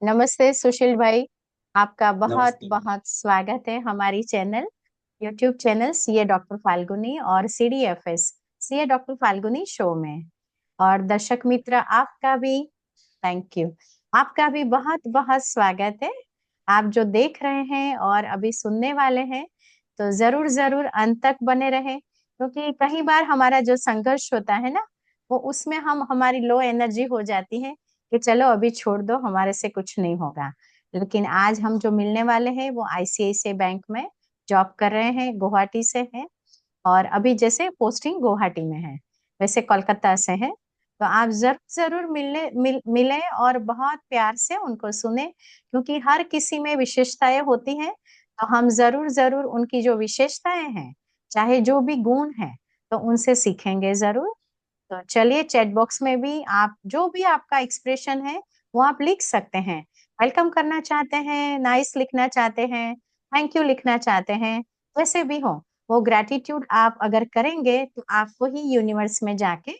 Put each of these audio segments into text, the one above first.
नमस्ते सुशील भाई। आपका बहुत नमस्ते। बहुत स्वागत है हमारी channel YouTube channel CA doctor Falguni और सीडीएफएस सीए डॉक्टर फाल्गुनी शो में। और दर्शक मित्र आपका भी थैंक यू। आपका भी बहुत बहुत स्वागत है। आप जो देख रहे हैं और अभी सुनने वाले हैं तो जरूर जरूर अंत तक बने रहे, क्योंकि कई बार हमारा जो संघर्ष होता है ना, वो उसमें हम हमारी लो एनर्जी हो जाती है कि चलो अभी छोड़ दो, हमारे से कुछ नहीं होगा। लेकिन आज हम जो मिलने वाले हैं वो आईसीआईसीआई बैंक में जॉब कर रहे हैं, गुवाहाटी से हैं। और अभी जैसे पोस्टिंग गुवाहाटी में है, वैसे कोलकाता से है। तो आप जरूर जरूर मिले और बहुत प्यार से उनको सुने, क्योंकि हर किसी में विशेषताएं होती हैं। तो हम जरूर जरूर उनकी जो विशेषताएं हैं, चाहे जो भी गुण हैं, तो उनसे सीखेंगे जरूर। तो चलिए, चैट बॉक्स में भी आप जो भी आपका एक्सप्रेशन है वो आप लिख सकते हैं। वेलकम करना चाहते हैं, नाइस लिखना चाहते हैं, थैंक यू लिखना चाहते हैं, वैसे भी हो। वो ग्रेटिट्यूड आप अगर करेंगे तो आपको ही यूनिवर्स में जाके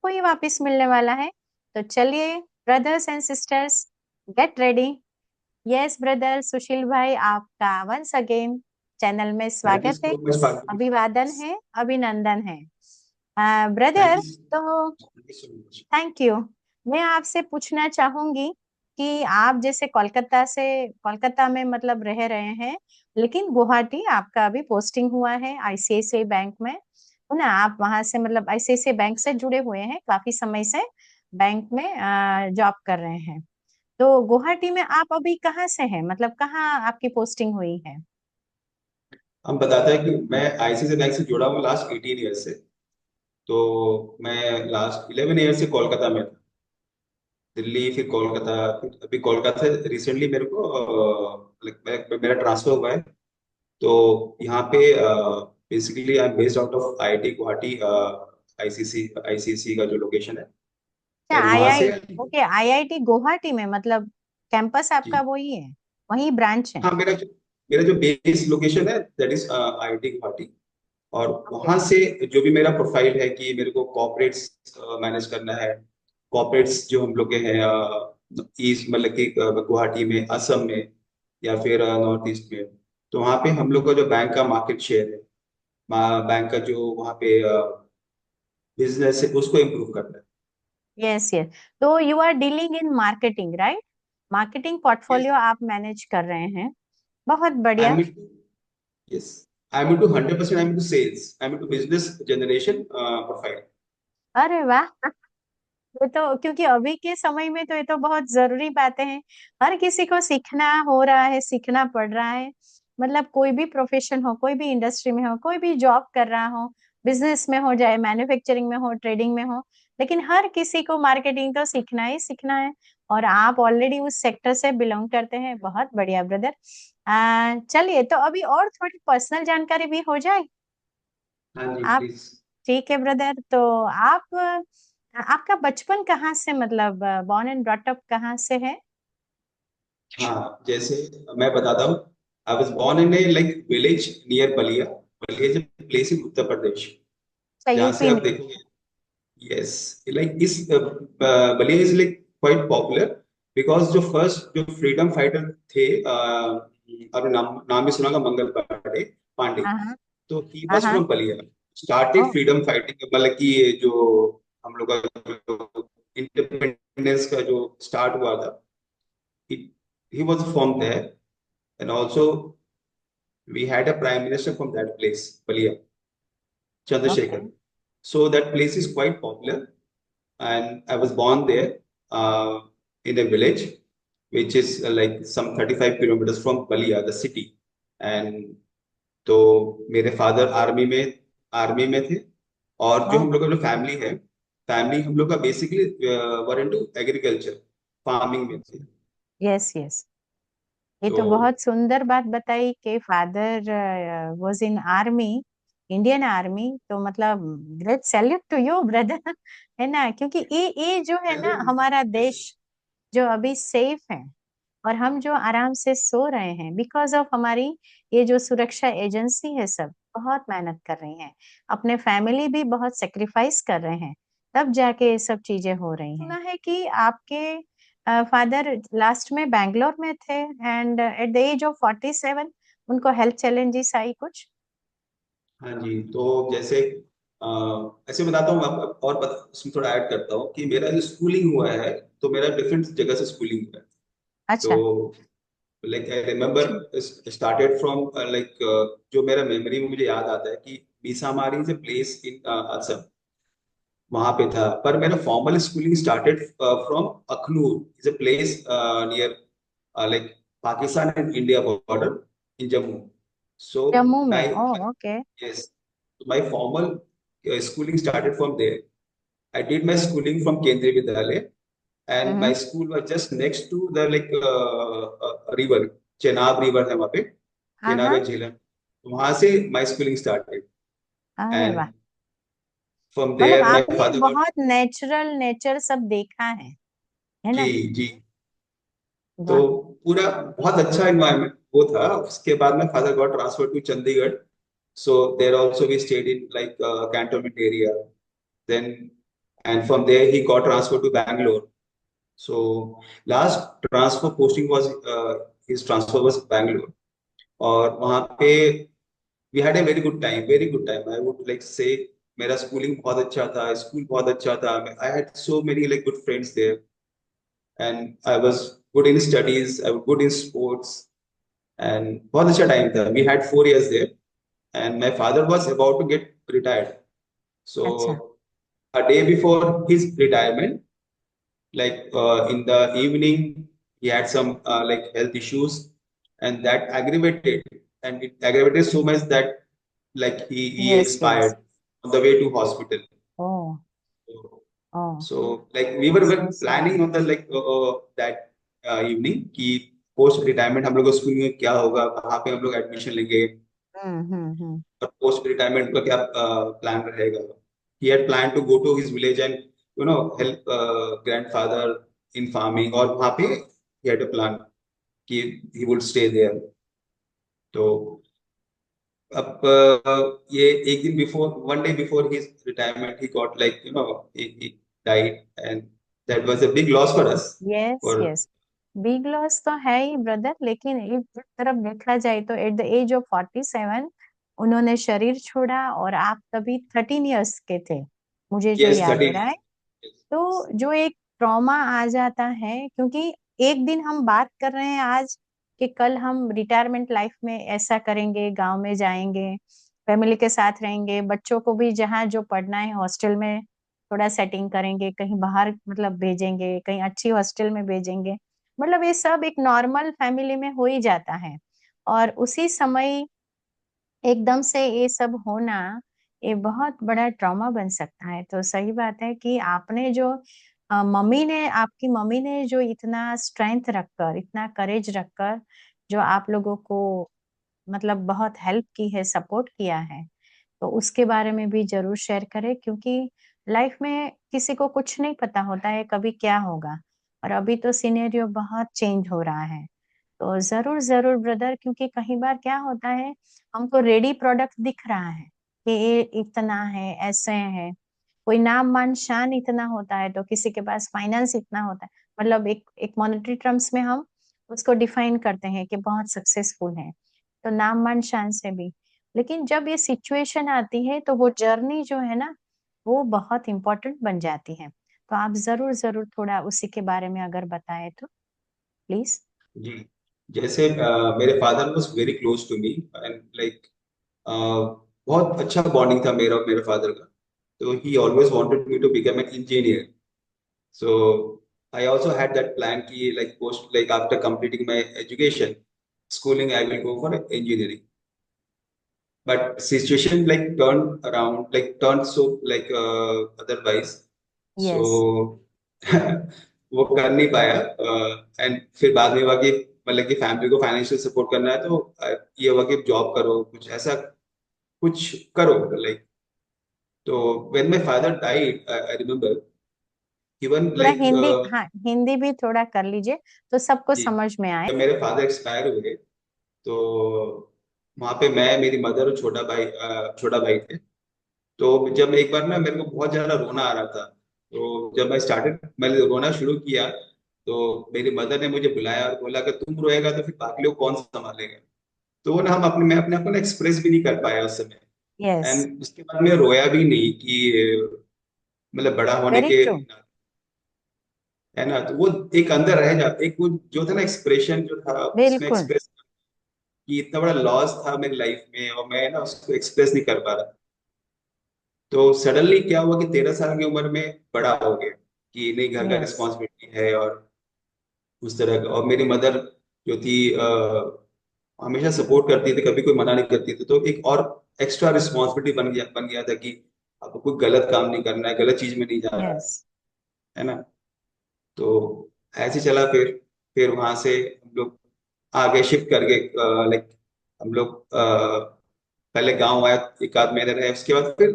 कोई वापस मिलने वाला है। तो चलिए brothers and sisters, get ready. Yes brother Sushil भाई, आपका वंस अगेन चैनल में थैंक यू स्वागत है, सो मच फाल्गुनी। अभिवादन है, अभिनंदन है। ब्रदर, थैंक तो you so much. Thank you. मैं आपसे पूछना चाहूंगी कि आप जैसे कोलकाता में मतलब रह रहे हैं, लेकिन गुवाहाटी आपका अभी पोस्टिंग हुआ है आईसीआईसीआई बैंक में, है ना? आप वहां से मतलब आईसीआईसीआई बैंक से जुड़े हुए हैं, काफी समय से बैंक में जॉब कर रहे हैं। तो गुवाहाटी में आप अभी कहाँ से हैं, मतलब कहाँ आपकी पोस्टिंग हुई है? हम बताते हैं कि मैं आईसीआईसीआई बैंक से जुड़ा हूँ लास्ट 18 ईयर से। तो मैं लास्ट 11 ईयर से कोलकाता में था। दिल्ली फिर कोलकाता, फिर अभी कोलकाता से रिसेंटली मेरे को मेरा ट्रांसफर हुआ है। तो यहाँ पे basically I am based out of IIT Guwahati, ICC का जो लोकेशन है। अच्छा, एंड आई वहाँ आई से ओके, आईआईटी गुवाहाटी में मतलब कैंपस आपका जी। वही है, वही ब्रांच है? हाँ, मेरा जो बेस लोकेशन है दैट इज आईआईटी गुवाहाटी। और ओके। वहां से जो भी मेरा प्रोफाइल है कि मेरे को कॉर्पोरेट्स मैनेज करना है। कॉर्पोरेट्स जो हम लोग के हैं ईस्ट, मतलब कि गुवाहाटी में, असम में, या फिर नॉर्थ ईस्ट में। तो वहाँ पे हम लोग का जो बैंक का मार्केट शेयर है, बैंक का जो वहाँ पे बिजनेस है, उसको इम्प्रूव करना यस यस। तो you are dealing in marketing, right? Marketing है। पोर्टफोलियो आप मैनेज कर रहे हैं, बहुत आई बढ़िया। Am yes I am to 100%, I am to sales, I am to business generation profile. अरे वाह! ये तो क्योंकि अभी के समय में तो ये तो बहुत जरूरी बातें हैं। हर किसी को सीखना हो रहा है, सीखना पड़ रहा है। मतलब कोई भी प्रोफेशन हो, कोई भी इंडस्ट्री में हो, कोई भी जॉब कर रहा हो, बिजनेस में हो, चाहे मैन्युफैक्चरिंग में हो, ट्रेडिंग में हो, लेकिन हर किसी को मार्केटिंग तो सीखना ही सीखना है। और आप ऑलरेडी उस सेक्टर से बिलोंग करते हैं, बहुत बढ़िया ब्रदर। चलिए, तो अभी और थोड़ी पर्सनल जानकारी भी हो जाए। हाँ जी, आप प्लीज। ठीक है ब्रदर, तो आप आपका बचपन कहाँ से, मतलब बॉर्न एंड ब्रॉट अप कहाँ से है? हाँ, जैसे मैं बताता हूँ। I was born in a like village near Ballia. Ballia is place in Uttar Pradesh, अच्छा, जहाँ से यूपी आप में। देखोगे। यस, लाइक इस Ballia is like quite popular because जो फर्स्ट जो फ्रीडम फाइटर थे, आपने नाम नाम भी सुना होगा, मंगल पांडे। पांडे। हाँ हाँ। तो ही हाँ वाज हाँ। From Ballia. Started oh, freedom fighting, मतलब कि ये जो हम लोग का जो इंडिपेंडेंस का जो स्टार्ट हुआ था, he was from there. And also we had a prime minister from that place, Balia, okay. Chandrasekhar. So that place is quite popular. And I was born there, in a village which is like some 35 kilometers from Balia, the city. And तो मेरे father army में थे। और जो ओ, हम लोग का जो फैमिली है, फैमिली हम लोग का basically were into agriculture, farming में थे। Yes yes. ये तो तो बहुत सुंदर बात बताई कि father was in army, Indian army. तो मतलब great salute to you brother है ना? क्योंकि ये जो है ना, हमारा देश जो अभी सेफ है और हम जो आराम से सो रहे हैं, बिकॉज ऑफ हमारी ये जो सुरक्षा एजेंसी है, सब बहुत मेहनत कर रही हैं, अपने फैमिली भी बहुत सेक्रीफाइस कर रहे हैं, तब जाके ये सब चीजें हो रही हैं। सुना है कि आपके फादर लास्ट में बैंगलोर में थे, and at the age of 47 उनको हेल्थ चैलेंजेस आई कुछ। हाँ जी, तो जैसे ऐसे बताता हूँ और उसमें थोड़ा ऐड करता हूँ कि मेरा जो स्कूलिंग हुआ है, तो मेरा डिफरेंट जगह से स्कूलिंग हुआ है। अच्छा। तो like I remember started from like जो मेरा मेमोरी में मुझे याद आता है कि Bisamari is a place in Assam, वहां पे था। पर मेरा formal schooling started from Akhnoor, is a place near like Pakistan and India border in Jammu. So Jammu में, my oh okay. yes, my formal schooling started from there. I did my schooling from Kendriya Vidyalaya, and my hmm. school was just next to the like river, Chenab river है वहाँ पे, हाँ चेनाब हाँ। या झेलम। वहां से my schooling started, अरे वाह। and from मतलब there my आपने father got। बहुत नेचुरल नेचर सब देखा है जी ना। जी। तो वाह। पूरा बहुत अच्छा एनवायरनमेंट वो था। उसके बाद my father got transferred to Chandigarh, so there also we stayed in like cantonment area. Then and from there he got transferred to Bangalore. So last transfer posting was his transfer was Bangalore, और वहाँ पे we had a very good time, very good time. I would like say मेरा schooling बहुत अच्छा था, school बहुत अच्छा था। I had so many like good friends there, and I was good in studies, I was good in sports, and बहुत अच्छा time था। We had 4 years there, and my father was about to get retired. So अच्छा। a day before his retirement, like in the evening he had some like health issues, and that aggravated, and it aggravated so much that like he yes yes. expired on the way to hospital. Oh. Oh. So like we were so planning sad. on the like that evening कि post retirement हम लोग school में क्या होगा, कहाँ पे हम लोग एडमिशन लेंगे, हम्म। और पोस्ट रिटायरमेंट का क्या प्लान रहेगा। he had planned to go to his village and help grandfather in farming, और वहाँ पे he had a plan कि he would stay there. तो अब ये एक दिन before, one day before his retirement he got like he died, and that was a big loss for us. Yes For yes. Big loss तो है ही brother, लेकिन एक तरफ देखा जाए तो एट द एज ऑफ 47 उन्होंने शरीर छोड़ा, और आप तभी 13 इयर्स के थे, मुझे जो yes, याद हो 13 रहा है। years. तो जो एक ट्रॉमा आ जाता है, क्योंकि एक दिन हम बात कर रहे हैं आज कि कल हम रिटायरमेंट लाइफ में ऐसा करेंगे, गांव में जाएंगे, फैमिली के साथ रहेंगे, बच्चों को भी जहाँ जो पढ़ना है हॉस्टल में थोड़ा सेटिंग करेंगे, कहीं बाहर मतलब भेजेंगे, कहीं अच्छी हॉस्टल में भेजेंगे। मतलब ये सब एक नॉर्मल फैमिली में हो ही जाता है, और उसी समय एकदम से ये सब होना, ये बहुत बड़ा ट्रॉमा बन सकता है। तो सही बात है कि आपने जो मम्मी ने, आपकी मम्मी ने जो इतना स्ट्रेंथ रखकर, इतना करेज रखकर जो आप लोगों को मतलब बहुत हेल्प की है, सपोर्ट किया है, तो उसके बारे में भी जरूर शेयर करें, क्योंकि लाइफ में किसी को कुछ नहीं पता होता है कभी क्या होगा, और अभी तो सिनेरियो बहुत चेंज हो रहा है। तो जरूर जरूर ब्रदर, क्योंकि कई बार क्या होता है, हमको रेडी प्रोडक्ट दिख रहा है कि ये इतना है, ऐसे है, कोई नाम मान शान इतना होता है, तो किसी के पास फाइनेंस इतना होता है, मतलब एक एक मॉनेटरी टर्म्स में हम उसको डिफाइन करते हैं कि बहुत सक्सेसफुल है, तो नाम मान शान से भी। लेकिन जब ये सिचुएशन आती है तो वो जर्नी जो है ना, वो बहुत इंपॉर्टेंट बन जाती है। तो आप जरूर जरूर थोड़ा उसी के बारे में अगर बताएं तो प्लीज। जी, जैसे मेरे father was very close to me, and like बहुत अच्छा बॉन्डिंग था मेरा और मेरे फादर का। तो he always wanted me to become an engineer. So I also had that plan कि like post like after completing my education schooling I will go for engineering. But situation like turned so like otherwise. Yes. So वो कर नहीं पाया। And फिर बाद में हुआ कि मतलब कि फैमिली को फाइनेंशियल सपोर्ट करना है, तो ये हुआ कि जॉब करो, कुछ ऐसा कुछ करो लाइक। तो when my father died I remember even थोड़ा लाइक हिंदी, हाँ हिंदी भी थोड़ा कर लीजिए तो सबको जी, समझ में आए। जब मेरे फादर एक्सपायर हुए, तो वहां पे मैं, मेरी मदर और छोटा भाई थे। तो जब एक बार ना मेरे को बहुत ज्यादा रोना आ रहा था, तो जब मैंने रोना शुरू किया, तो मेरी मदर ने मुझे बुलाया और बोला कि तुम रोएगा तो फिर बाकी लोग कौन संभालेगा। तो वो ना मैं अपने आप को ना एक्सप्रेस भी नहीं कर पाया उस समय। यस, एंड उसके बाद मैं रोया भी नहीं कि मतलब बड़ा होने वेरी के, ट्रू। है ना। तो वो एक अंदर रह जाता, एक वो जो था ना एक्सप्रेशन जो था उसमें बिल्कुल। एक्सप्रेस, कि इतना बड़ा लॉस था मेरी लाइफ में और मैं ना उसको एक्सप्रेस नहीं कर पा रहा। तो सडनली क्या हुआ कि 13 साल की उम्र में बड़ा हो गया, कि नहीं घर का यस, रिस्पॉन्सिबिलिटी है और उस तरह का। और मेरी मदर जो थी हमेशा सपोर्ट करती थी, कभी कोई मना नहीं करती थी। तो एक और एक्स्ट्रा रिस्पॉन्सिबिलिटी बन गया था कि आपको कोई गलत काम नहीं करना है, गलत चीज में नहीं जाना यस। है ना। तो ऐसे चला। फिर वहां से हम लोग आगे शिफ्ट कर गए। लाइक हम लोग पहले गांव आया, एक आध महीने रहे, उसके बाद फिर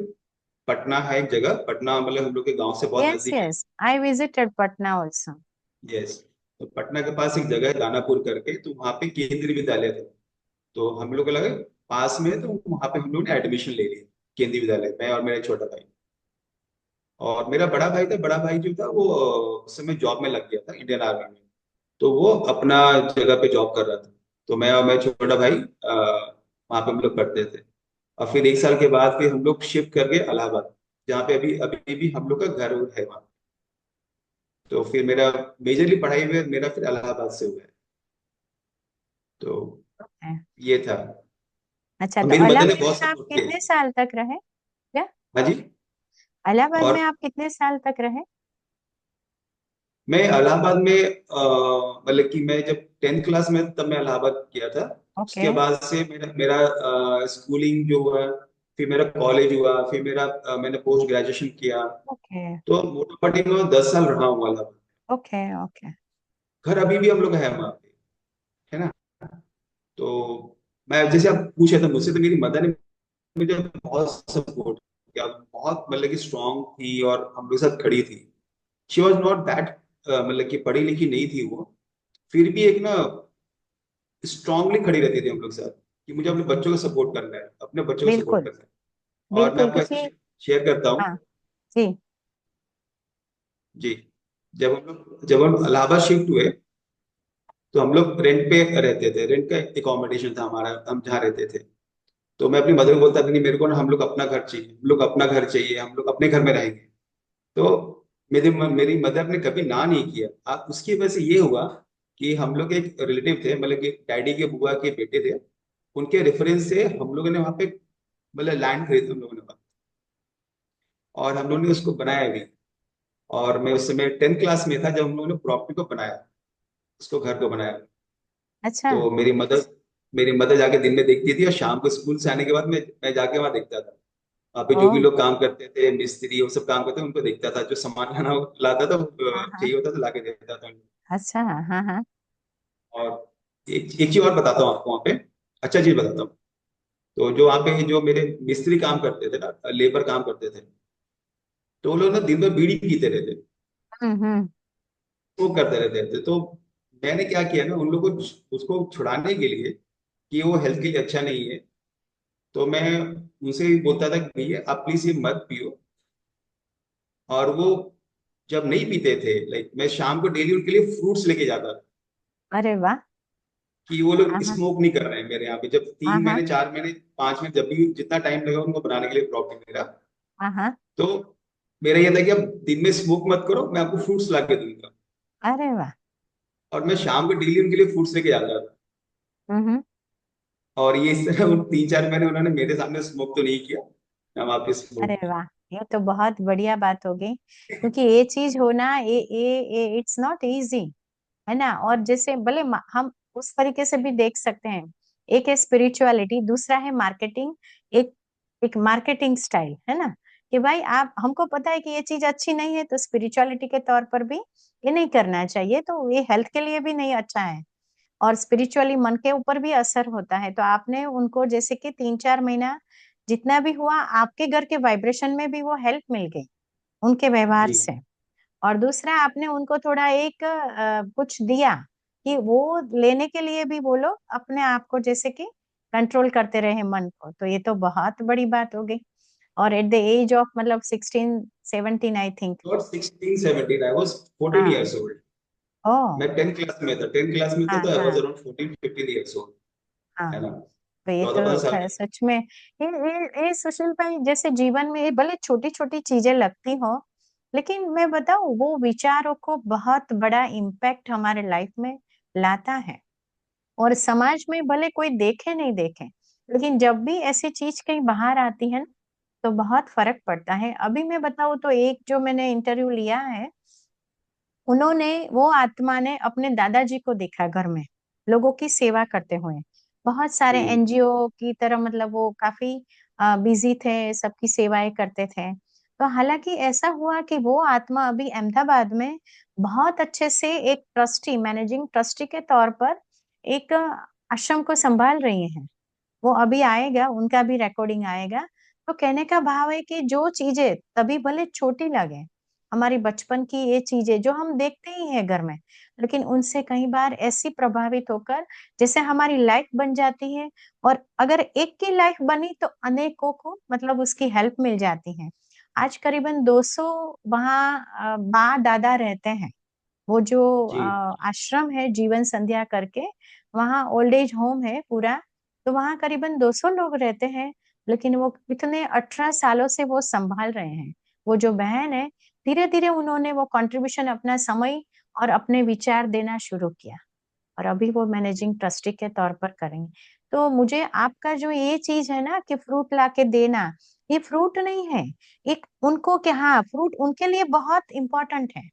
पटना है एक जगह, पटना मतलब हम लोग के गांव से बहुत यस, नजदीक है। Yes, I visited Patna also. Yes. तो पटना के पास एक जगह है दानापुर करके, तो वहां पे केंद्रीय विद्यालय था। तो हम लोग को लगा पास में है, तो वहां पे हम लोग ने एडमिशन ले लिया केंद्रीय विद्यालय, मैं और मेरा छोटा भाई। और मेरा बड़ा भाई था, बड़ा भाई जो था वो उस समय जॉब में लग गया था इंडियन आर्मी में। तो वो अपना जगह पे जॉब कर रहा था। तो मैं और मेरा छोटा भाई वहां पे हम लोग पढ़ते थे। और फिर 1 साल के बाद फिर हम लोग शिफ्ट कर गए इलाहाबाद, जहाँ पे अभी अभी भी हम लोग का घर है वहाँ। तो फिर मेरा मेजरली पढ़ाई में मेरा फिर इलाहाबाद से हुआ है। तो ये था। अच्छा, और तो मेरी मदर ने इलाहाबाद बहुत में आप सपोर्ट किया। कितने साल तक रहे? क्या? हाँ जी। इलाहाबाद और में आप कितने साल तक रहे? मैं इलाहाबाद में मतलब कि मैं जब 10th क्लास में तब मैं इलाहाबाद गया था। ओके, उसके बाद से मेरा मेरा स्कूलिंग जो हुआ, फिर मेरा कॉलेज हुआ, फिर मैंने पोस्ट ग्रेजुएशन किया। ओके, तो मोटामोटी मैं 10 साल रहा हूँ इलाहाबाद। Okay, okay. घर अभी भी हम लोग हैं वहाँ पे, है ना। तो मैं जैसे आप पूछे थे मुझसे, तो मेरी मदर ने मुझे बहुत सपोर्ट किया, बहुत मतलब कि स्ट्रांग थी और हम लोग के साथ खड़ी थी। शी वॉज नॉट दैट, मतलब कि पढ़ी लिखी नहीं थी वो, फिर भी एक ना स्ट्रांगली खड़ी रहती थी हम लोग के साथ, कि मुझे अपने बच्चों को सपोर्ट करना है, अपने बच्चों को सपोर्ट बिल्कुल, करना है। और मैं बिल्कुल, आपको ऐसे क्योंकि शेयर करता हूँ। हाँ जी। जी। जब हम इलाहाबाद शिफ्ट हुए, तो हम लोग रेंट पे रहते थे, रेंट का एकोमोडेशन था हमारा, हम जहाँ रहते थे। तो मैं अपनी मदर को बोलता था नहीं, मेरे को ना हम लोग अपना घर चाहिए, हम लोग अपना घर चाहिए, हम लोग अपने घर में रहेंगे। तो मेरी मदर ने कभी ना नहीं किया। उसकी वजह से ये हुआ कि हम लोग एक रिलेटिव थे, मतलब कि डैडी के बुआ के बेटे थे, उनके रेफरेंस से हम लोगों ने वहाँ पे मतलब लैंड खरीदा हम लोगों ने वहाँ। और हम लोगों ने उसको बनाया भी। और मैं उस समय 10th क्लास में था जब हम लोगों ने प्रॉपर्टी को बनाया, उसको घर को बनाया। अच्छा। तो मेरी मदर जाके दिन में देखती थी, और शाम को स्कूल से आने के बाद मैं जाके वहां देखता था। वहाँ पे ओ, जो भी लोग काम करते थे, मिस्त्री वो सब काम करते थे, उनको देखता था, जो सामान लाना लाता था हाँ, हाँ। चाहिए होता था लाके देता था उनको। अच्छा, हाँ, हाँ। और एक चीज और बताता हूँ आपको वहाँ पे, अच्छा चीज बताता हूँ। तो जो वहाँ पे जो मेरे मिस्त्री काम करते थे ना, लेबर काम करते थे, तो वो लोग ना दिन भर बीड़ी पीते रहते, हम्म, हम्म। वो करते रहते थे। तो मैंने क्या किया ना, उन लोगों को उसको छुड़ाने के लिए, कि वो हेल्थ के लिए अच्छा नहीं है, तो मैं उनसे भी बोलता था कि भैया आप प्लीज ये मत पियो। और वो जब नहीं पीते थे, लाइक मैं शाम को डेली उनके लिए फ्रूट्स लेके जाता था, अरे वाह। कि वो लोग हाँ, हाँ, स्मोक नहीं कर रहे हैं मेरे यहाँ पे। जब हाँ, तीन हाँ, महीने 4 महीने 5 महीने जब भी जितना टाइम लगा उनको बनाने के लिए प्रॉब्लम मेरा, हाँ, हाँ। तो मेरा ये था कि अब दिन में स्मोक मत करो, मैं आपको फ्रूट्स ला के दूंगा। अरे वाह। और मैं शाम को डेली उनके लिए फ्रूट्स लेके जाता था। हम्म, और ये इस तरह उन 3 4 महीने उन्होंने मेरे सामने स्मोक तो नहीं किया, ना वहाँ पे अरे स्मोक किया। वाह, ये तो बहुत बढ़िया बात हो गई। क्योंकि ये चीज होना, ये इट्स नॉट इजी, है ना। और जैसे भले हम उस तरीके से भी देख सकते हैं। एक है स्पिरिचुअलिटी, दूसरा है मार्केटिंग। एक एक मार्केटिंग स्टाइल, है ना। कि भाई आप, हमको पता है कि ये चीज अच्छी नहीं है, तो स्पिरिचुअलिटी के तौर पर भी ये नहीं करना चाहिए, तो ये हेल्थ के लिए भी नहीं अच्छा है। और स्पिरिचुअली मन के ऊपर भी असर होता है। तो आपने उनको जैसे कि 3 4 महीना जितना भी हुआ, आपके घर के वाइब्रेशन में भी वो हेल्प मिल गई उनके व्यवहार जी। से। और दूसरा, आपने उनको थोड़ा एक कुछ दिया कि वो लेने के लिए भी वो लोग अपने आप को जैसे कि कंट्रोल करते रहे मन को। तो ये तो बहुत बड़ी बात हो गई। और एट द एज ऑफ मतलब 16 17 आई थिंक। और 16 17 आई वाज 14 हाँ, इयर्स ओल्ड। ओ। मैं 10th क्लास में था हाँ तो आई वाज हाँ अराउंड 14-15 इयर्स ओल्ड, हाँ। है ना, तो ये 14-15 साल की। सच में ये सुशील भाई, जैसे जीवन में ये भले छोटी छोटी चीजें लगती हो, लेकिन मैं बताऊं वो विचारों को बहुत बड़ा इम्पैक्ट हमारे लाइफ में लाता है। और समाज में भले कोई देखे नहीं देखे, लेकिन जब भी ऐसी चीज कहीं बाहर आती है ना, तो बहुत फर्क पड़ता है। अभी मैं बताऊं तो एक जो मैंने इंटरव्यू लिया है, उन्होंने, वो आत्मा ने अपने दादाजी को देखा घर में लोगों की सेवा करते हुए। बहुत सारे जी एनजीओ की तरह, मतलब वो काफी बिजी थे, सबकी सेवाएं करते थे। तो हालांकि ऐसा हुआ कि वो आत्मा अभी अहमदाबाद में बहुत अच्छे से एक ट्रस्टी, मैनेजिंग ट्रस्टी के तौर पर एक आश्रम को संभाल रही हैं। वो अभी आएगा, उनका भी रिकॉर्डिंग आएगा। तो कहने का भाव है कि जो चीजें तभी भले छोटी लगे, हमारी बचपन की ये चीजें जो हम देखते ही हैं घर में, लेकिन उनसे कई बार ऐसी प्रभावित होकर जैसे हमारी लाइफ बन जाती है। और अगर एक की लाइफ बनी तो अनेकों को मतलब उसकी हेल्प मिल जाती है। आज करीबन 200 वहाँ माँ दादा रहते हैं। वो जो जी। आश्रम है जीवन संध्या करके, वहाँ ओल्ड एज होम है पूरा। तो वहाँ करीबन 200 लोग रहते हैं, लेकिन वो कितने 18 सालों से वो संभाल रहे हैं। वो जो बहन है, धीरे धीरे उन्होंने वो कंट्रीब्यूशन, अपना समय और अपने विचार देना शुरू किया, और अभी वो मैनेजिंग ट्रस्टी के तौर पर करेंगे। तो मुझे आपका जो ये चीज है ना कि फ्रूट ला के देना, ये फ्रूट नहीं है, एक उनको क्या, हाँ फ्रूट उनके लिए बहुत इंपॉर्टेंट है।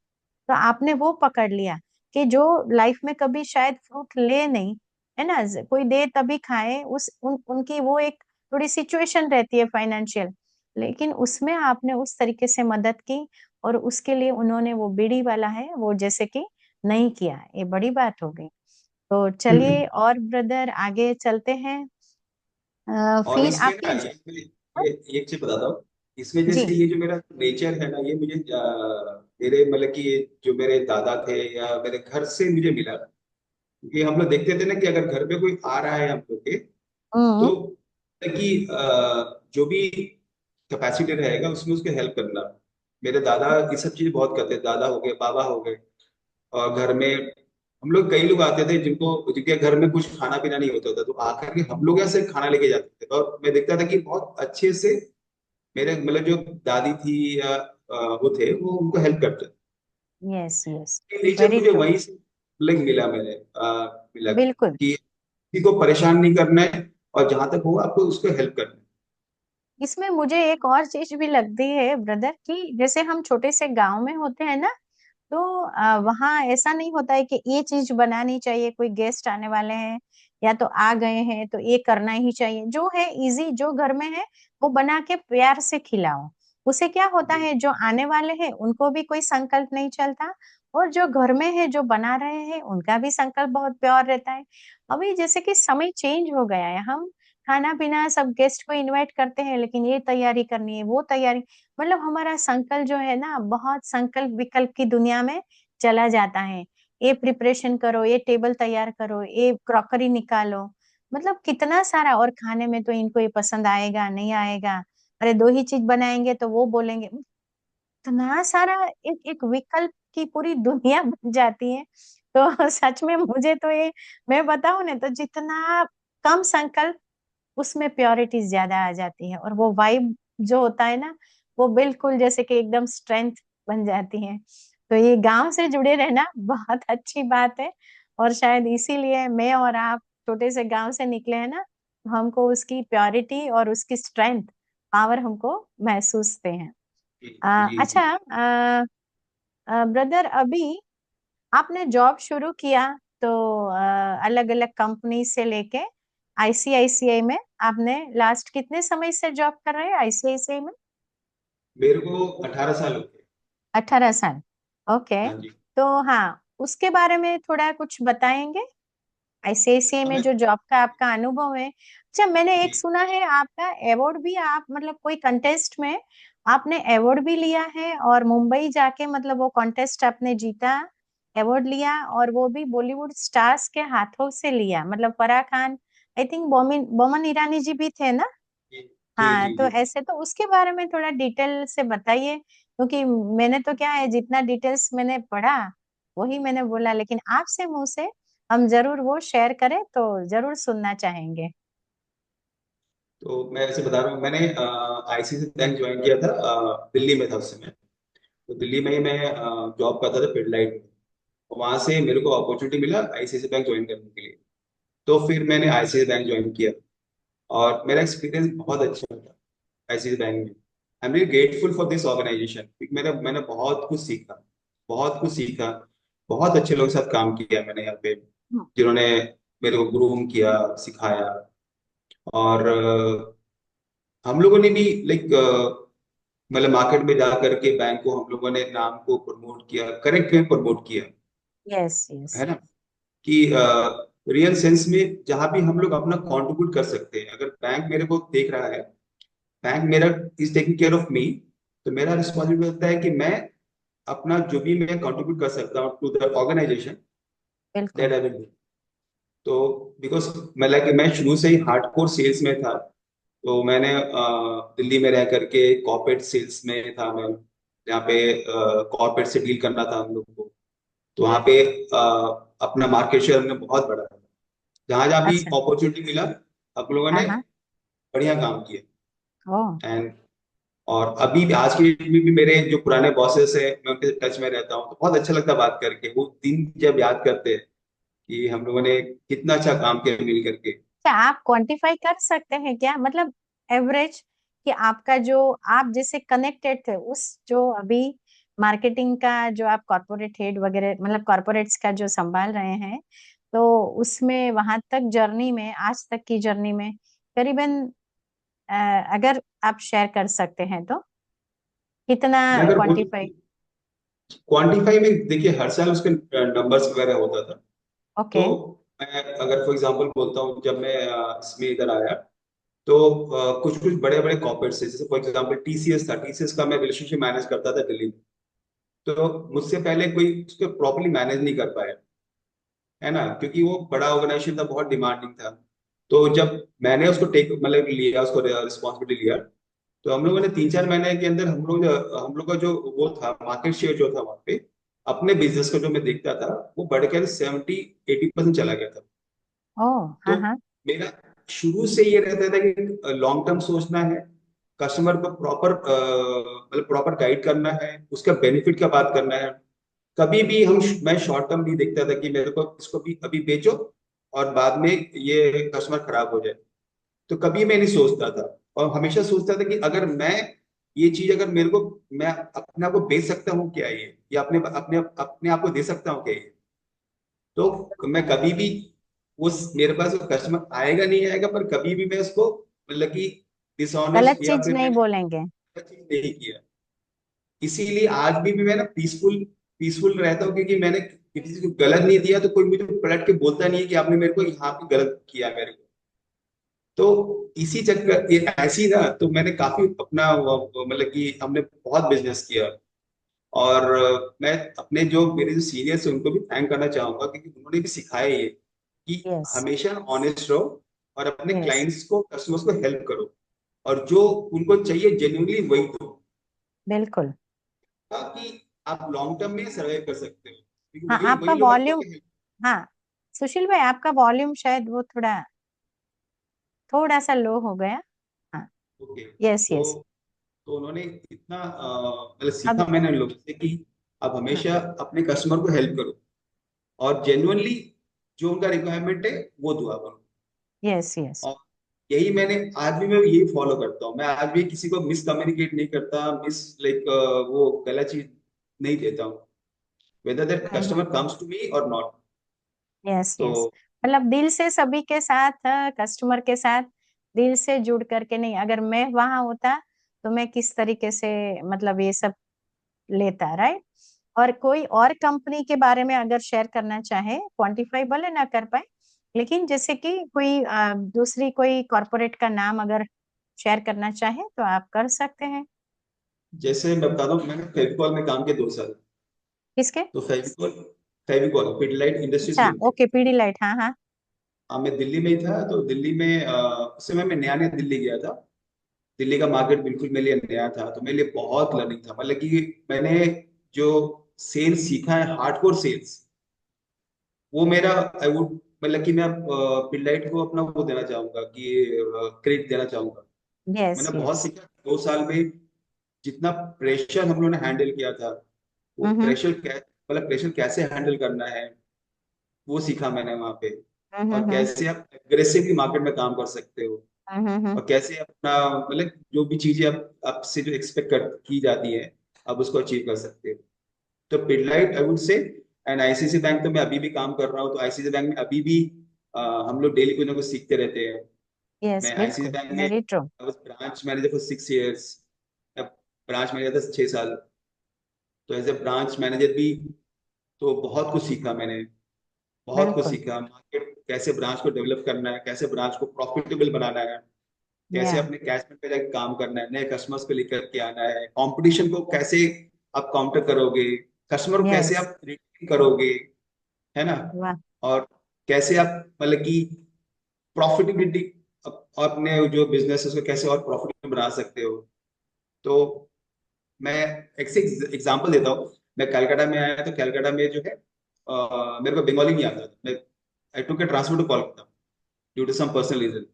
तो आपने वो पकड़ लिया कि जो लाइफ में कभी शायद फ्रूट ले नहीं, है ना, कोई दे तभी खाए, उनकी वो एक थोड़ी सिचुएशन रहती है फाइनेंशियल, लेकिन उसमें आपने उस तरीके से मदद की, और उसके लिए उन्होंने वो बीड़ी वाला है वो जैसे कि नहीं किया, ये बड़ी बात हो गई। तो चलिए और ब्रदर आगे चलते हैं। और फिर इसमें ना आपकी ये एक चीज बताता हूँ। इसमें जी। जैसे ये जो मेरा नेचर है ना, ये मुझे मेरे मतलब कि ये जो मेरे दादा थे या मेरे घर से मुझे मिला। क्योंकि हम लोग देखते थे ना कि अगर घर पे कोई आ रहा है हम लोग के, हम्म। तो कि जो भी कैपेसिटी रहेगा उसमें उसके हेल्प करना। मेरे दादा ये सब चीजें बहुत करते थे, दादा हो गए, बाबा हो गए। और घर में हम लोग, कई लोग आते थे जिनको, जिनके घर में कुछ खाना पीना नहीं होता था, तो आकर के हम लोग यहाँ से खाना लेके जाते थे। और मैं देखता था कि बहुत अच्छे से मेरे मतलब जो दादी थी या वो थे, वो उनको हेल्प करते थे। Yes yes. ये नेचर वेरी मुझे ट्रू। वहीं से मतलब मिला, मिला बिल्कुल। कि किसी को परेशान नहीं करना है, और जहां तक हो आपको उसको हेल्प करना है। इसमें मुझे एक और चीज भी लगती है ब्रदर, कि जैसे हम छोटे से गांव में होते हैं ना, तो वहाँ ऐसा नहीं होता है कि ये चीज बनानी चाहिए, कोई गेस्ट आने वाले हैं या तो आ गए हैं तो ये करना ही चाहिए। जो है इजी, जो घर में है वो बना के प्यार से खिलाओ। उसे क्या होता जी है, जो आने वाले हैं उनको भी कोई संकल्प नहीं चलता, और जो घर में है जो बना रहे हैं उनका भी संकल्प बहुत प्योर रहता है। अभी जैसे कि समय चेंज हो गया है, हम खाना पीना सब गेस्ट को इनवाइट करते हैं, लेकिन ये तैयारी करनी है वो तैयारी, मतलब हमारा संकल्प जो है ना, बहुत संकल्प विकल्प की दुनिया में चला जाता है। ये प्रिपरेशन करो, ये टेबल तैयार करो, ये क्रॉकरी निकालो, मतलब कितना सारा, और खाने में तो इनको ये पसंद आएगा नहीं आएगा, अरे दो ही चीज बनाएंगे तो वो बोलेंगे, इतना सारा एक एक विकल्प की पूरी दुनिया बन जाती है। तो सच में मुझे तो ये, मैं बताऊं ना, तो जितना कम संकल्प उसमें प्योरिटी ज्यादा आ जाती है, और वो वाइब जो होता है ना, वो बिल्कुल जैसे कि एकदम स्ट्रेंथ बन जाती है। तो ये गांव से जुड़े रहना बहुत अच्छी बात है, और शायद इसीलिए मैं और आप छोटे से गांव से निकले हैं ना, तो हमको उसकी प्योरिटी और उसकी स्ट्रेंथ, पावर हमको महसूसते हैं। जी जी अच्छा, जी। ब्रदर अभी आपने जॉब शुरू किया, तो अलग अलग कंपनी से लेके आईसीआईसीआई में आपने लास्ट कितने समय से जॉब कर रहे हैं आईसीआईसीआई में? मेरे को 18 साल हो गए। 18 साल। ओके। हाँ जी। तो हाँ, उसके बारे में थोड़ा कुछ बताएंगे, आईसीआईसीआई में हमें जो जॉब का आपका अनुभव है। अच्छा, मैंने एक जी सुना है आपका अवार्ड भी, आप मतलब कोई कंटेस्ट में आपने अवार्ड भी लिया है, और मुंबई जाके मतलब वो कॉन्टेस्ट आपने जीता, अवार्ड लिया, और वो भी बॉलीवुड स्टार्स के हाथों से लिया, मतलब फराह खान, आई थिंक बोमन बोमन ईरानी जी भी थे ना। जी जी हाँ, जी तो जी। ऐसे तो उसके बारे में थोड़ा डिटेल से बताइए, क्योंकि मैंने तो क्या है, जितना डिटेल्स मैंने पढ़ा वही मैंने बोला, लेकिन आपसे मुंह से हम जरूर वो शेयर करें तो जरूर सुनना चाहेंगे। तो मैं ऐसे बता रहा हूँ, मैंने आईसीआईसीआई बैंक ज्वाइन किया था, दिल्ली में था उस समय। तो दिल्ली में ही मैं जॉब करता था पिडलाइट में। वहां से मेरे को अपॉर्चुनिटी मिला आईसीआईसीआई बैंक ज्वाइन करने के लिए। तो फिर मैंने आईसीआईसीआई बैंक ज्वाइन किया और मेरा एक्सपीरियंस बहुत अच्छा था आईसीआईसीआई बैंक में। I am really grateful for this organisation, क्योंकि मैंने मैंने बहुत कुछ सीखा, बहुत कुछ सीखा। बहुत अच्छे लोगों के साथ काम किया मैंने यहाँ पे, हम्म। जिन्होंने मेरे को ग्रूम किया, सिखाया। और हम लोगों ने भी लाइक मतलब मार्केट में जा करके बैंक को हम लोगों ने नाम को प्रमोट किया, करेक्ट में प्रमोट किया, यस यस। है ना। कि रियल सेंस में जहां भी हम लोग अपना कंट्रीब्यूट कर सकते हैं, अगर बैंक मेरे को देख रहा है, बैंक मेरा is taking care of me, तो मेरा रिस्पॉन्सिबिलिटी होता है कि मैं अपना जो भी मैं कंट्रीब्यूट कर सकता हूँ टू द ऑर्गेनाइजेशन, बिल्कुल। That I will do. तो बिकॉज मैं शुरू से ही हार्डकोर सेल्स में था। तो मैंने दिल्ली में रह करके कॉर्पोरेट सेल्स में था मैं, जहाँ पे कॉर्पोरेट से डील करना था हम लोग को। तो वहाँ पे अपना मार्केट शेयर हमने बहुत बढ़ा। जहां जहां भी अच्छा। अपॉर्चुनिटी मिला, हम लोगों हाँ ने हाँ। बढ़िया काम किया। ओ। एंड और अभी भी आज की डेट में भी मेरे जो पुराने बॉसेस हैं, मैं उनके टच में रहता हूँ, तो बहुत अच्छा लगता है बात करके। वो दिन जब याद करते हैं कि हम लोगों ने कितना अच्छा काम किया मिल करके। क्या आप क्वांटिफाई कर सकते हैं क्या, मतलब एवरेज, कि आपका जो, आप जिससे कनेक्टेड थे उस जो अभी मार्केटिंग का जो आप कॉर्पोरेट हेड वगैरह मतलब कॉर्पोरेट्स का जो संभाल रहे हैं, तो उसमें वहां तक जर्नी में, आज तक की जर्नी में करीबन अ, अगर आप शेयर कर सकते हैं तो कितना मैं अगर बोल क्वांटिफाई? क्वांटिफाई में, देखिए हर साल उसके नंबर्स वगैरह होता था। ओके। तो मैं अगर फॉर एग्जांपल बोलता हूँ, जब मैं इसमें इधर आया, तो कुछ कुछ बड़े बड़े कॉर्पोरेट से, जैसे फॉर एग्जांपल टीसीएस था, टीसीएस का मैं रिलेशनशिप मैनेज करता था दिल्ली में। तो मुझसे पहले कोई उसको प्रॉपर्ली मैनेज नहीं कर पाया, है ना, क्योंकि वो बड़ा ऑर्गेनाइजेशन था, बहुत डिमांडिंग था। तो जब मैंने उसको टेक मतलब लिया, उसको रिस्पॉन्सिबिलिटी लिया, तो हम लोगों ने 3-4 महीने के अंदर हम लोग का जो वो था मार्केट शेयर जो था वहाँ पे, अपने बिजनेस का जो मैं देखता था, वो बढ़कर 70-80% चला गया था। ओ। तो हाँ हाँ। मेरा शुरू से ये रहता था कि लॉन्ग टर्म सोचना है, कस्टमर को प्रॉपर मतलब प्रॉपर गाइड करना है, उसका बेनिफिट का बात करना है। कभी भी मैं शॉर्ट टर्म नहीं देखता था कि मेरे को इसको भी अभी बेचो और बाद में ये कस्टमर खराब हो जाए। तो कभी मैं नहीं सोचता था, और हमेशा सोचता था कि अगर मैं ये चीज, अगर मेरे को, मैं अपने आप को बेच सकता हूँ क्या ये, या अपने अपने अपने आप को दे सकता हूँ क्या ये। तो मैं कभी भी उस मेरे पास वो कस्टमर आएगा नहीं आएगा, पर कभी भी मैं उसको मतलब कि गलत डिसऑनेस्ट या चीज फिर नहीं मैंने बोलेंगे। गलत चीज नहीं किया। इसीलिए आज भी मैं ना पीसफुल पीसफुल रहता हूँ, क्योंकि मैंने किसी को गलत नहीं दिया, तो कोई मुझे पलट के बोलता नहीं है कि आपने मेरे को यहाँ पे गलत किया मेरे को। तो इसी चक्कर ये ऐसी ना, तो मैंने काफी अपना मतलब कि हमने बहुत बिजनेस किया। और मैं अपने जो मेरे जो सीनियर्स हैं उनको भी थैंक करना चाहूंगा, क्योंकि उन्होंने भी सिखाया ये कि यस हमेशा ऑनेस्ट रहो, और अपने यस। क्लाइंट्स को, कस्टमर्स को हेल्प करो, और जो उनको चाहिए जेन्युइनली वही दो, बिल्कुल। ताकि आप लॉन्ग टर्म में सर्वाइव कर सकते हो, क्योंकि हाँ वही आपका वही लोग आपको वॉल्यूम, आगे हेल्प। हाँ सुशील भाई आपका वॉल्यूम शायद वो थोड़ा, थोड़ा सा लो हो गया। हाँ। ओके। यस तो यस। तो उन्होंने इतना मतलब अब। सीखा मैंने उन लोगों से कि आप हाँ। हमेशा अपने कस्टमर को हेल्प करो, और जेन्युइनली जो उनका रिक्वायरमेंट है वो दो आप उनको। Yes yes. और यही मैंने आज भी मैं यही फॉलो करता हूँ। मैं आज भी किसी को मिस कम्युनिकेट नहीं करता, मिस लाइक वो गलत चीज नहीं देता हूँ, whether that hmm. Customer comes to me और नॉट। यस तो यस। मतलब दिल से सभी के साथ, कस्टमर के साथ दिल से जुड़ करके, नहीं अगर मैं वहां होता तो मैं किस तरीके से मतलब ये सब लेता, राइट। और कोई और कंपनी के बारे में अगर शेयर करना चाहे, क्वांटिफाई भले ना कर पाए, लेकिन जैसे कि कोई दूसरी कोई कॉरपोरेट का नाम अगर शेयर करना चाहे तो आप कर सकते हैं। जैसे मैं बता दूं, मैंने फेविकॉल में काम किया 2 साल। किसके? तो फेविकॉल फेविकॉल पिडलाइट इंडस्ट्रीज अच्छा लिमिटेड। ओके, पीडी लाइट, हाँ हाँ। हाँ, मैं दिल्ली में ही था। तो दिल्ली में उस समय मैं नया नया दिल्ली गया था। दिल्ली का मार्केट बिल्कुल मेरे लिए नया था, तो मेरे लिए बहुत लर्निंग था, मतलब कि मैंने जो सेल्स सीखा है, हार्डकोर सेल्स, वो मेरा आई वुड, मतलब कि मैं पिल्लाइट को अपना वो देना चाहूंगा कि क्रेडिट देना चाहूंगा। यस मैंने बहुत यस। सीखा 2 साल में। जितना प्रेशर हम लोगों ने हैंडल किया था, वो हम्म प्रेशर मतलब प्रेशर कैसे हैंडल करना है, वो सीखा मैंने वहां पे। हम्म और हम्म कैसे आप एग्रेसिवली मार्केट में काम कर सकते हो, हम्म। और कैसे अपना मतलब जो भी चीजें आप आपसे जो एक्सपेक्ट कर की जाती है, आप उसको अचीव कर सकते हो। तो Pidilite I would say. And ICICI bank तो मैं अभी भी काम कर रहा हूँ, तो आईसीआईसी बैंक में अभी भी हम लोग डेली कुछ ना कुछ सीखते रहते हैं। यस मैं आईसीआईसी बिल्कुल, बैंक में very true. Branch manager for 6 years, branch manager था 6 साल। तो एज ए ब्रांच मैनेजर भी तो बहुत कुछ सीखा मैंने, बहुत कुछ बिल्कुल। सीखा। मार्केट कैसे ब्रांच को डेवलप करना है, कैसे ब्रांच को प्रॉफिटेबल बनाना है, या कैसे अपने कैशमेंट पे जाके काम करना है, नए कस्टमर्स को लेकर के आना है, कंपटीशन को कैसे आप काउंटर करोगे, कस्टमर को कैसे यस। आप रिटेन करोगे, है ना। वाह। और कैसे आप मतलब कि प्रॉफिटेबिलिटी अपने जो बिजनेस है उसको कैसे और प्रॉफिटेबल बना सकते हो। तो मैं एक से एग्जांपल देता हूँ। मैं कलकत्ता में आया तो कलकत्ता में जो है मेरे को बंगाली नहीं आता था। मैं I took a transfer to Kolkata due to some personal reason.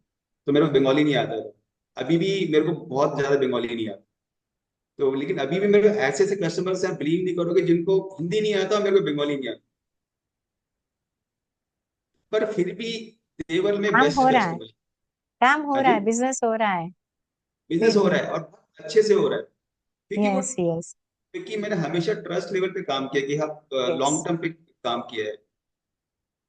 तो मेरे को बंगाली नहीं आता था। अभी भी मेरे को बहुत ज्यादा बंगाली नहीं आता। तो लेकिन अभी भी मेरे ऐसे ऐसे कस्टमर्स हैं, बिलीव नहीं करोगे, जिनको हिंदी नहीं आता और मेरे को बंगाली नहीं आता, पर फिर भी देवर में काम बेस्ट हो रहा है, कस्टमर। काम हो हाँ रहा जी, है, बिजनेस हो रहा है। बिजनेस फिर हो भी। रहा है और बहुत अच्छे से हो रहा है। क्योंकि वो, यस यस क्योंकि मैंने हमेशा ट्रस्ट लेवल पे काम किया कि हाँ, यस। लॉन्ग टर्म पे काम किया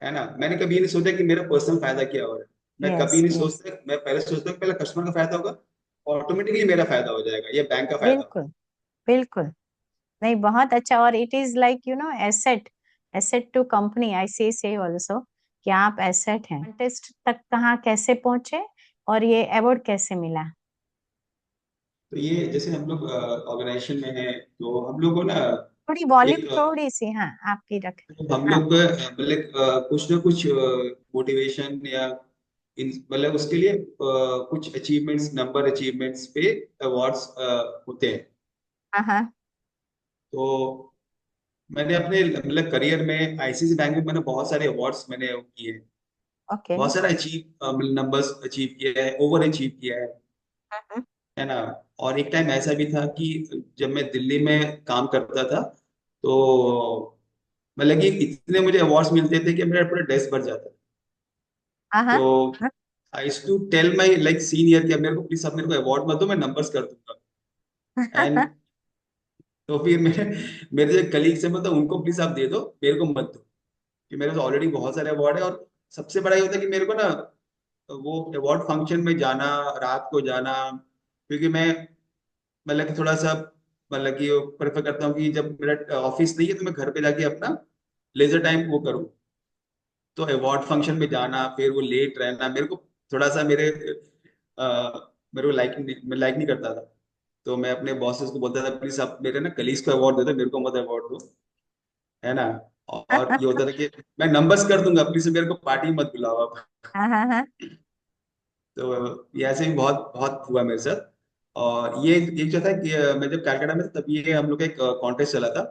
है ना। मैंने कभी ये नहीं सोचा कि मेरा पर्सनल फायदा क्या हो रहा है। मैं यस कभी नहीं यस। सोचता, मैं पहले सोचता हूँ पहले कस्टमर का फायदा होगा, ऑटोमेटिकली मेरा फायदा हो जाएगा, ये बैंक का फायदा होगा। बिल्कुल बिल्कुल। नहीं, बहुत अच्छा। और it is like asset, asset to company ICICI also, कि आप एसेट हैं। कॉन्टेस्ट तक कहाँ कैसे पहुंचे और ये अवार्ड कैसे मिला? तो ये जैसे हम लोग ऑर्गेनाइजेशन में है, तो हम लोग को ना थोड़ी वॉल्यूम एक थोड़ी सी, हाँ, आपकी रख। हम हाँ। लोग मतलब कुछ ना कुछ मोटिवेशन या मतलब उसके लिए कुछ अचीवमेंट्स, नंबर अचीवमेंट्स पे अवार्ड्स होते हैं। हाँ हाँ। तो मैंने अपने मतलब करियर में आईसीआईसी बैंक में मैंने बहुत सारे अवार्ड्स मैंने वो किए हैं। ओके। बहुत सारा अचीव नंबर्स अचीव किया है, ओवर अचीव किया है ना। और एक टाइम ऐसा भी था कि जब मैं दिल्ली में काम करता था, तो मतलब कि इतने मुझे अवार्ड्स मिलते थे कि मेरा पूरा डेस्क भर जाता था। हाँ हाँ तो I to tell my like senior कि मेरे को प्लीज, आप मेरे को अवार्ड मत दो, मैं नंबर्स कर दूंगा। एंड हाँ। तो फिर मेरे जो कलीग से मतलब उनको प्लीज आप दे दो, मेरे को मत दो, कि मेरे तो ऑलरेडी बहुत सारे अवार्ड है। और सबसे बड़ा ये होता है कि मेरे को ना वो अवार्ड फंक्शन में जाना, रात को जाना, क्योंकि मैं मतलब कि थोड़ा सा मतलब कि प्रेफर करता हूँ कि जब मेरा ऑफिस नहीं है तो मैं घर पे जाके अपना लेजर टाइम वो करूँ। तो अवार्ड फंक्शन में जाना, फिर वो लेट रहना, मेरे को थोड़ा सा मेरे को लाइक नहीं करता था। तो मैं अपने बॉसेस को बोलता था प्लीज आप मेरे ना कलीग्स को अवार्ड दे दो, मेरे को मत अवार्ड दो, है ना। और ये होता था कि मैं नंबर्स कर दूंगा, प्लीज मेरे को पार्टी मत बुलाओ आप। हाँ हाँ हाँ। तो ये ऐसे भी बहुत बहुत हुआ मेरे साथ। और ये एक जो था कि मैं जब कलकत्ता में था, तब ये हम लोग का एक कॉन्टेस्ट चला था।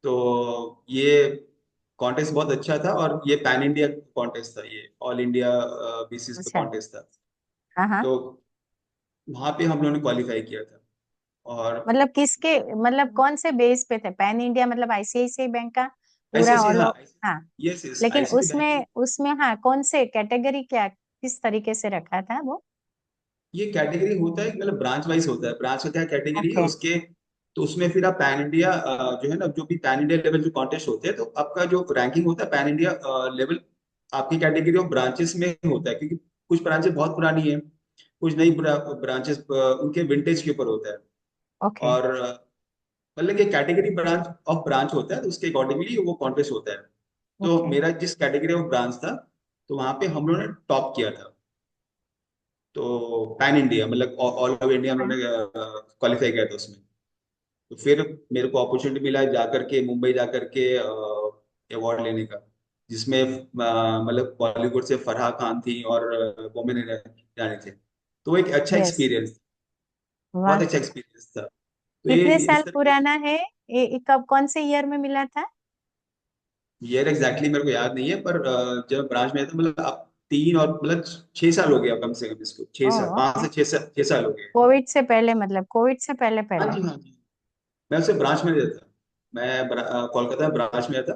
तो ये कॉन्टेस्ट बहुत अच्छा था, और ये पैन इंडिया कॉन्टेस्ट था, ये ऑल इंडिया बेसिस पे अच्छा। कॉन्टेस्ट था। हाँ हाँ। तो वहां पे हम लोगों ने क्वालिफाई किया था। और मतलब किसके, मतलब कौन से बेस पे थे? पैन इंडिया मतलब आईसीआईसीआई बैंक का पूरा आईसीआईसी, ऑल? हाँ, हाँ। यस यस, लेकिन आईसीआईसी बैंक। उसमें उसमें हाँ, कौन से कैटेगरी, क्या किस तरीके से रखा था वो? ये कैटेगरी होता है मतलब ब्रांच वाइज होता है, ब्रांच का क्या कैटेगरी है ओके। उसके। तो उसमें फिर आप पैन इंडिया जो है ना, जो भी पैन इंडिया लेवल जो कॉन्टेस्ट होते हैं, तो आपका जो रैंकिंग होता है पैन इंडिया लेवल, आपकी कैटेगरी ऑफ ब्रांचेस में होता है। क्योंकि कुछ ब्रांचेस बहुत पुरानी है, कुछ नई ब्रांचेस उनके विंटेज के ऊपर होता है। ओके। और मतलब कि कैटेगरी ब्रांच ऑफ ब्रांच होता है, तो उसके अकॉर्डिंगली वो कॉन्टेस्ट होता है। तो ओके। मेरा जिस कैटेगरी ऑफ ब्रांच था, तो वहां पे हम लोगों ने टॉप किया था। तो पैन इंडिया मतलब ऑल ओवर इंडिया हम लोगों ने क्वालिफाई किया था उसमें। तो फिर मेरे को अपॉर्चुनिटी मिला जाकर के मुंबई जाकर के अवार्ड लेने का, जिसमें मतलब बॉलीवुड से फराह खान थी और बोमन ईरानी थे। तो एक अच्छा यस। एक्सपीरियंस, बहुत वाह। अच्छा एक्सपीरियंस था। तो ये कितने इस साल तरह के पुराना है कब कौन से ईयर में मिला था? ईयर एग्जैक्टली मेरे को याद नहीं है, पर जब ब्रांच में था, मतलब अब 3 और मतलब 6 साल हो गया कम से कम इसको, 6 साल, ओह, 5 ओके। से 6 साल, 6 साल हो गए। कोविड से पहले, मतलब कोविड से पहले हाँ पहले। जी, हाँ जी। मैं उससे ब्रांच में रहता, मैं कोलकाता ब्रांच में था।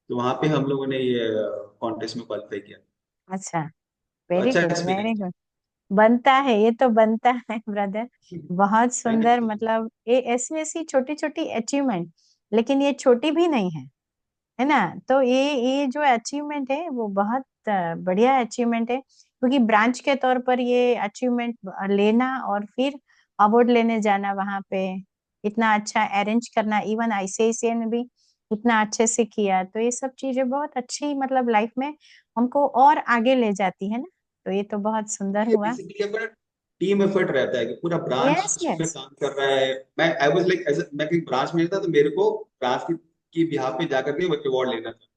तो वहां पे हम लोगों ने ये कॉन्टेस्ट में क्वालिफाई किया। अच्छा। तो वेरी अच्छा गुड, वेरी एक्सपीरियंस गुड। बनता है, ये तो बनता है ब्रदर। था। बहुत थैंक सुंदर, यू। मतलब ये ऐसी ऐसी छोटी छोटी अचीवमेंट, लेकिन ये छोटी भी नहीं है, है ना? तो ये जो अचीवमेंट है वो बहुत बढ़िया अचीवमेंट है, क्योंकि ब्रांच के तौर पर ये अचीवमेंट लेना और फिर अवार्ड लेने जाना वहां पे, इतना अच्छा अरेंज करना, इवन आईसीआईसीआई ने भी इतना अच्छे से किया, तो ये सब चीजें बहुत अच्छी, मतलब लाइफ में हमको और आगे ले जाती है ना। तो ये तो बहुत सुंदर ये हुआ। बेसिकली अपना टीम एफर्ट रहता है कि पूरा ब्रांच यस, उस पे यस। काम कर रहा है। मैं आई वाज लाइक एज मैं कहीं ब्रांच में था, तो मेरे को ब्रांच की बिहाफ पे जाकर के अवार्ड लेना था,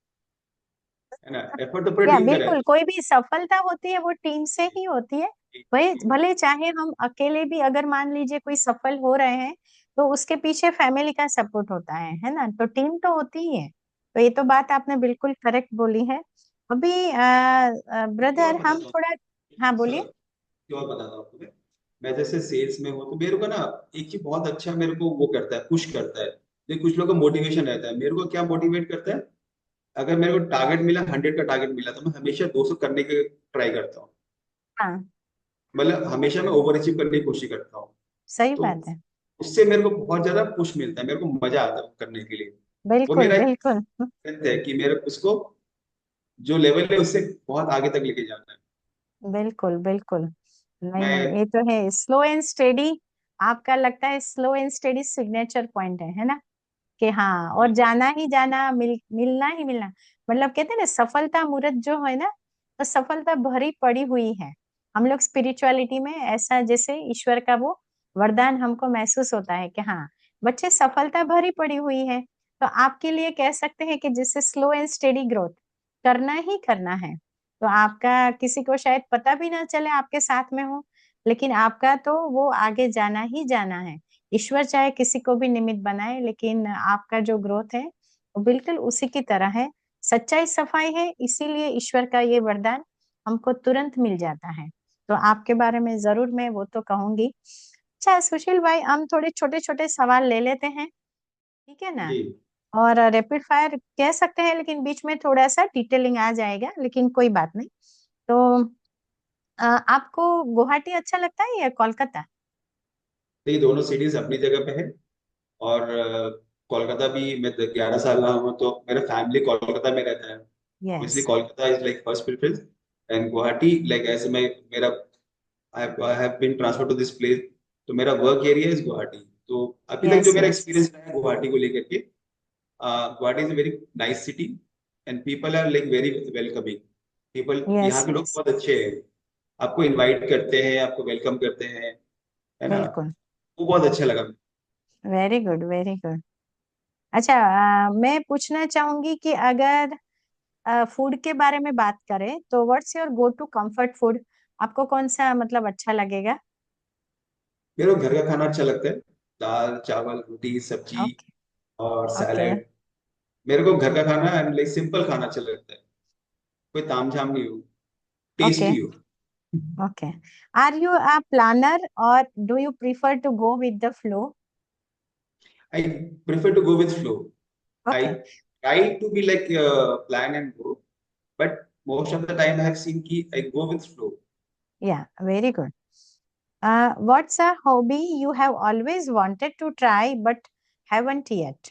है ना। एफर्ट तो पूरे या टीम का बिल्कुल, रहता कोई भी सफलता होती है वो टीम से ही होती है। वही, है। भले चाहे हम अकेले भी अगर मान लीजिए कोई सफल हो रहे हैं, तो उसके पीछे फैमिली का सपोर्ट होता है ना? तो टीम तो होती ही है। तो ये तो बात आपने बिल्कुल करेक्ट बोली है। अभी एक और ब्रदर हम बताता हूँ, थोड़ा। हाँ, बोलिए। एक और बताता हूँ आपको। मैं जैसे सेल्स में हूँ, तो मेरे को ना एक चीज बहुत अच्छा मेरे को वो करता है, पुश करता है। देखिए कुछ लोगों का मोटिवेशन रहता है, मेरे को क्या मोटिवेट करता है, अगर मेरे को टारगेट मिला, 100 का टारगेट मिला, तो मैं हमेशा 200 करने के ट्राई करता हूँ। हाँ, मतलब हमेशा मैं ओवर अचीव करने की कोशिश करता हूँ। सही तो बात है। उससे मेरे को बहुत ज्यादा पुश मिलता है, मेरे को मजा आता है करने के लिए। वो बिल्कुल, मेरा बिल्कुल। strength है कि मेरे उसको जो लेवल है उससे बहुत आगे तक लेके जाना है। बिल्कुल, बिल्कुल। नहीं, नहीं, मैं ये तो है स्लो एंड स्टेडी। आपका लगता है slow and steady signature point है ना? कि हाँ, और बिल्कुल। जाना ही जाना, मिलना ही मिलना। मतलब कहते हैं ना, सफलता मूरत जो है ना, तो सफलता भरी पड़ी हुई है। हम लोग स्पिरिचुअलिटी में ऐसा, जैसे ईश्वर का वो वरदान हमको महसूस होता है कि हाँ, बच्चे सफलता भरी पड़ी हुई है। तो आपके लिए कह सकते हैं कि जिससे स्लो एंड स्टेडी ग्रोथ करना ही करना है। तो आपका किसी को शायद पता भी ना चले आपके साथ में हो, लेकिन आपका तो वो आगे जाना ही जाना है। ईश्वर चाहे किसी को भी निमित्त बनाए, लेकिन आपका जो ग्रोथ है वो बिल्कुल उसी की तरह है। सच्चाई सफाई है, इसीलिए ईश्वर का ये वरदान हमको तुरंत मिल जाता है। तो आपके बारे में जरूर मैं वो तो कहूंगी। अच्छा सुशील भाई, हम थोड़े छोटे छोटे सवाल ले लेते हैं, ठीक है ना? जी। और रैपिड फायर कह सकते हैं, लेकिन बीच में थोड़ा सा डिटेलिंग आ जाएगा, लेकिन कोई बात नहीं। तो आपको गुवाहाटी अच्छा लगता है या कोलकाता? देखिए दोनों सिटीज अपनी जगह पे है। और कोलकाता भी, मैं 11 साल रहा हूँ, तो मेरा फैमिली कोलकाता में रहता है। यस। इसलिए Kolkata is like first preference. And Guwahati, like ऐसे मैं, मेरा I have been transfer to this place, तो मेरा वर्क एरिया इज गुवाहाटी। तो अभी तक यस, जो मेरा यस। एक्सपीरियंस रहा है गुवाहाटी को लेकर के, Guwahati is a very nice city, and people are like very welcoming. People yes, यहाँ के लोग यस। बहुत अच्छे हैं, आपको इनवाइट करते हैं, आपको वेलकम करते हैं, है ना। बिल्कुल। वो बहुत अच्छा लगा। Very good, very good. अच्छा, मैं पूछना चाहूंगी कि अगर फूड के बारे में बात करें, तो what's your go to comfort food? आपको कौन सा मतलब अच्छा लगेगा? मेरे को घर का खाना अच्छा लगता है, दाल चावल रोटी सब्जी ओके, और ओके, सैलेड। मेरे को घर का खाना एंड लाइक सिंपल खाना अच्छा लगता है, कोई ताम झाम नहीं हो, okay, tasty okay. Are. You a अ प्लानर और do you prefer to go with the flow? I prefer to go with flow. I okay. Try to be like plan and go, but most of the time I have seen कि I go with flow. Yeah, very good. What's a hobby you have always wanted to try but haven't yet?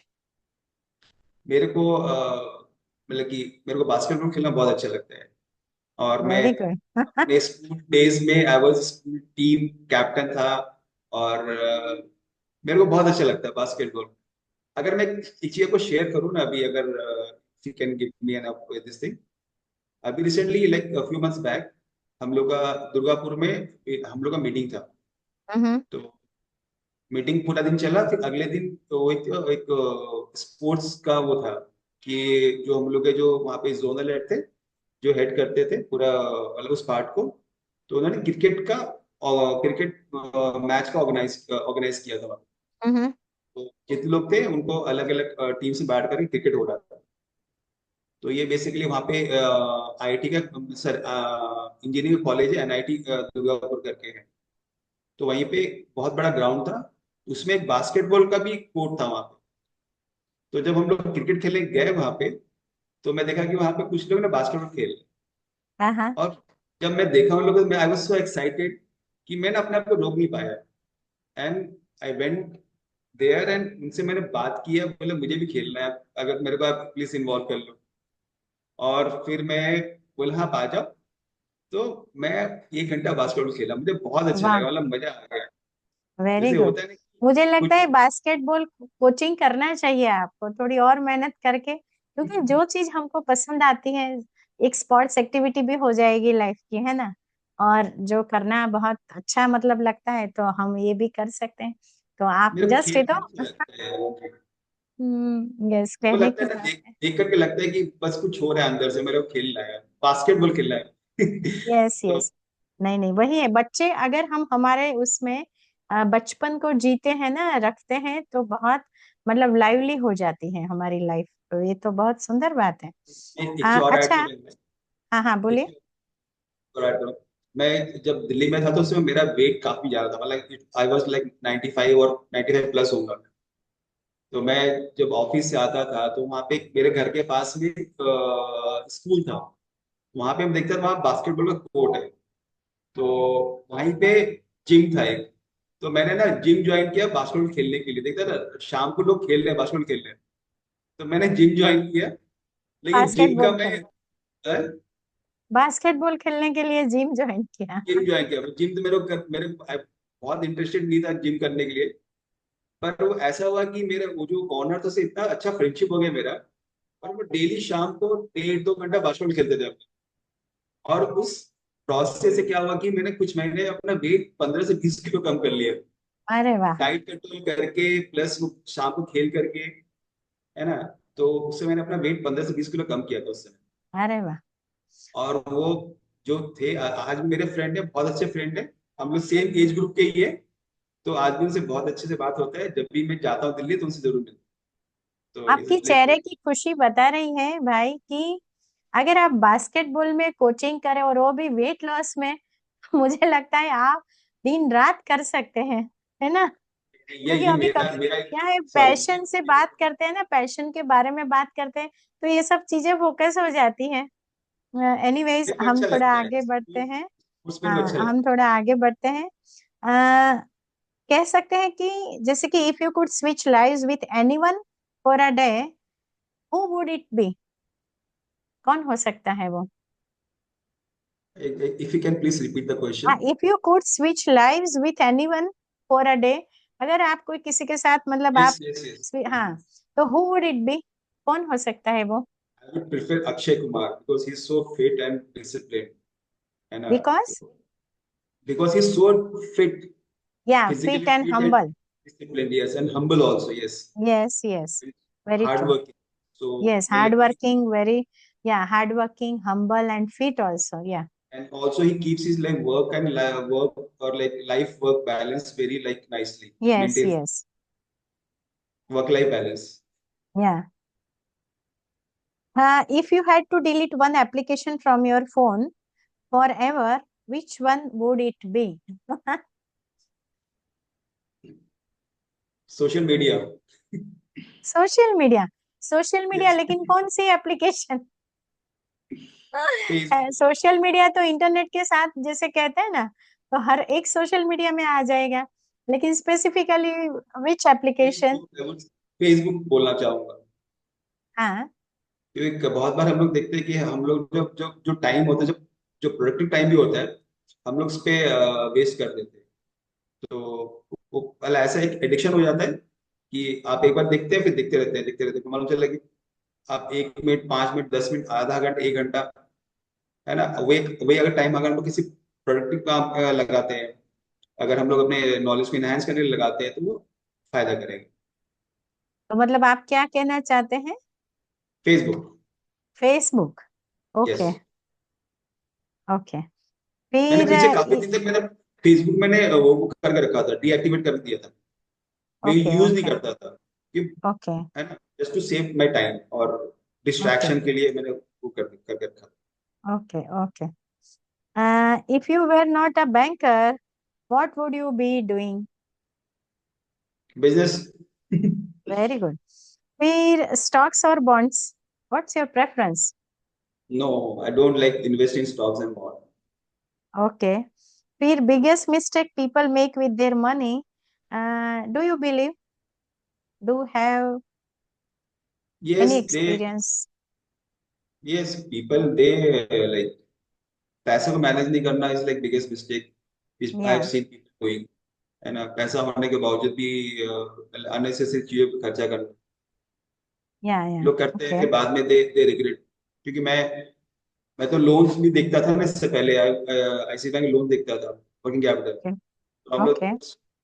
मेरे को मतलब कि मेरे को basketball खेलना बहुत अच्छा लगता है। और मैं वेरी गुड। अपने स्कूल डेज में I was school team captain था। और मेरे को बहुत अच्छा लगता है बास्केटबॉल। अगर मैं एक चीज को शेयर करूँ ना, अभी अगर you can give me an this thing, अभी recently like few months back हम लोग का दुर्गापुर में हम लोग का मीटिंग था। हम्म। तो मीटिंग पूरा दिन चला, फिर अगले दिन तो एक स्पोर्ट्स का वो था कि जो हम लोग के जो वहाँ पे जोनल हेड थे, जो हेड करते थे पूरा मतलब उस पार्ट को, तो उन्होंने क्रिकेट का, क्रिकेट मैच का ऑर्गेनाइज ऑर्गेनाइज किया था। हम्म। तो जितने लोग थे उनको अलग अलग टीम से बांट करके क्रिकेट हो रहा था। तो ये बेसिकली वहाँ पे आईआईटी का सर इंजीनियरिंग कॉलेज है, एनआईटी दुर्गापुर करके है। तो वहीं पे बहुत बड़ा ग्राउंड था, उसमें एक बास्केटबॉल का भी कोर्ट था वहाँ पे। तो जब हम लोग क्रिकेट खेलने गए वहाँ पे, तो मैं देखा कि वहाँ पे कुछ लोग ना बास्केटबॉल खेल रहे हैं। हाँ हाँ। और जब मैं देखा उन लोगों को, मैं आई वाज सो एक्साइटेड कि मैंने अपने आप को रोक नहीं पाया। And I went there and उनसे मैंने बात की है, बोले मुझे भी खेलना है, अगर मेरे को आप प्लीज इन्वॉल्व कर लो। और फिर मैं बोला हाँ आ जाओ। तो मैं 1 घंटा बास्केटबॉल खेला, मुझे बहुत अच्छा वाह, लगा, मतलब मजा आ गया। वेरी जैसे गुड। होता है ना कि मुझे लगता कुछ है बास्केटबॉल कोचिंग करना चाहिए आपको, थोड़ी और मेहनत करके, क्योंकि जो चीज हमको पसंद आती है, एक स्पोर्ट्स एक्टिविटी भी हो जाएगी लाइफ की, है ना। और जो करना बहुत अच्छा मतलब लगता है, तो हम ये भी कर सकते हैं। तो आप मेरे को जस्ट ये तो खेलना अच्छा लगता है वो। यस, वो कहने लगता की है ना, बात देख है। देख करके लगता है कि बस कुछ हो रहा है अंदर से, मेरे को खेलना है, बास्केटबॉल खेलना है। यस तो यस। नहीं नहीं, वही है, बच्चे अगर हम हमारे उसमें बचपन को जीते हैं ना, रखते हैं, तो बहुत मतलब लाइवली हो जाती है हमारी लाइफ। तो ये तो बहुत सुंदर बात है। एक चीज और ऐड अच्छा। करूँ मैं। हाँ हाँ, एक बोलिए। चीज और ऐड करूँ। मैं जब दिल्ली में था तो उसमें मेरा वेट काफी ज्यादा था, मतलब आई वाज लाइक 95 और 95 प्लस होगा। तो मैं जब ऑफिस से आता था तो वहाँ पे मेरे घर के पास में एक स्कूल था। वहाँ पे हम देखते थे वहाँ बास्केटबॉल का कोर्ट है। तो वहीं पे जिम था एक। तो मैंने ना जिम ज्वाइन किया बास्केटबॉल खेलने के लिए, देखता था शाम को लोग खेल रहे हैं, बास्केटबॉल खेल रहे हैं। तो मैंने जिम ज्वाइन किया। लेकिन जिम का बास्केटबॉल मैं खेल बास्केटबॉल खेलने के लिए जिम ज्वाइन किया? जिम ज्वाइन किया, जिम तो मेरे बहुत इंटरेस्टेड नहीं था जिम करने के लिए। पर वो ऐसा हुआ कि मेरे वो जो ऑनर था, से इतना अच्छा फ्रेंडशिप हो गया मेरा। और वो डेली शाम को 1.5-2 घंटा बास्केटबॉल खेलते थे। और उस प्रोसेस से क्या हुआ कि मैंने कुछ महीने अपना वेट 15 से 20 किलो कम कर लिया। अरे वाह। डाइट कंट्रोल करके प्लस वो शाम को खेल करके, है ना। तो उससे मैंने अपना वेट 15 से 20 किलो कम किया था उस समय। अरे वाह। और वो जो थे आज भी मेरे फ्रेंड है, बहुत अच्छे फ्रेंड है। हम लोग सेम एज ग्रुप के ही है। तो आज भी उनसे बहुत अच्छे से बात होता है, जब भी मैं जाता हूँ दिल्ली तो उनसे जरूर मिलता हूँ। तो इज आपकी लाइक चेहरे की खुशी बता रही है भाई कि अगर आप बास्केटबॉल में कोचिंग करें और वो भी वेट लॉस में, मुझे लगता है आप दिन रात कर सकते हैं, है ना। क्योंकि ये अभी मेरा कभी मेरा क्या है, सॉरी। पैशन से बात करते हैं ना, पैशन के बारे में बात करते हैं, तो ये सब चीजें फोकस हो जाती हैं। एनीवेज, मेरे को हम अच्छा थोड़ा लगता है आगे बढ़ते हैं। स्पोर्ट्स, मेरे को अच्छा हाँ, लगता हम थोड़ा आगे बढ़ते हैं। अ, कह सकते हैं कि जैसे कि if you could switch lives with anyone for a day, who would it be? कौन हो सकता है वो? है। If you can please repeat the हाँ, question. If you could switch lives with anyone for a day, अगर आप कोई किसी के साथ मतलब यस आप यस यस। हाँ, तो हु वुड इट बी? कौन हो सकता है वो? I would prefer Akshay Kumar because he is so fit and discipline, है ना। Because because he is so fit, yeah fit physically and fit and humble. disciplined, yes, and humble also, yes. Yes yes, very Hard true. working. So yes, hard मतलब कि working, very, yeah hard working, humble and fit also, yeah. and also he keeps his like work and work or like life work balance very like nicely yes maintains yes, work life balance. या। If you had to delete one application from your phone forever, which one would it be? Social media. Social media? Social media, Yes. लेकिन कौन सी application? Facebook. Social media तो internet के साथ जैसे कहते हैं ना, तो हर एक सोशल मीडिया में आ जाएगा, लेकिन specifically which application? Facebook, I would Facebook बोलना चाहूंगा। हाँ क्योंकि बहुत बार हम लोग देखते हैं कि हम लोग जो जो जो टाइम होता है, जब जो प्रोडक्टिव टाइम भी होता है, हम लोग उस पे वेस्ट कर देते हैं। तो वो वाला ऐसा एक एडिक्शन हो जाता है कि आप एक बार देखते हैं फिर देखते रहते हैं, तो मालूम चला कि आप 1 मिनट, 5 मिनट, 10 मिनट, आधा घंटा, 1 घंटा, है ना। वही वही अगर टाइम अगर हम लोग किसी प्रोडक्टिव काम लगाते हैं, अगर हम लोग अपने नॉलेज को इनहेंस करने के लिए लगाते हैं, तो वो फायदा करेगा। तो मतलब आप क्या कहना चाहते हैं? Facebook. Facebook? Yes. Okay okay. मैंने फिर पीछे काफी दिन तक मैंने फेसबुक मैंने वो करके रखा था, डीएक्टिवेट कर दिया था। मैं ओके यूज नहीं ओके करता था कि, ओके है ना, just to save my time और ओके डिस्ट्रैक्शन के लिए मैंने वो कर रखा था। Okay okay if you were not a banker, what would you be doing? Business. Very good. फिर stocks or bonds? What's your preference? No, I don't like invest in stocks and bond. Okay. फिर biggest mistake people make with their money. Do you believe? Do you have yes any they, experience? Yes people they like, पैसे को manage नहीं करना is like biggest mistake which I have Yeah, seen people doing, है ना। पैसा होने के बावजूद भी अननेसेसरी चीजों पे खर्चा करना yeah, yeah. लोग करते हैं, Okay. फिर बाद में दे रिग्रेट। क्योंकि मैं तो लोन्स भी देखता था ना, इससे पहले आईसीआईसीआई बैंक लोन देखता था, वर्किंग कैपिटल। Okay. तो हम लोग Okay.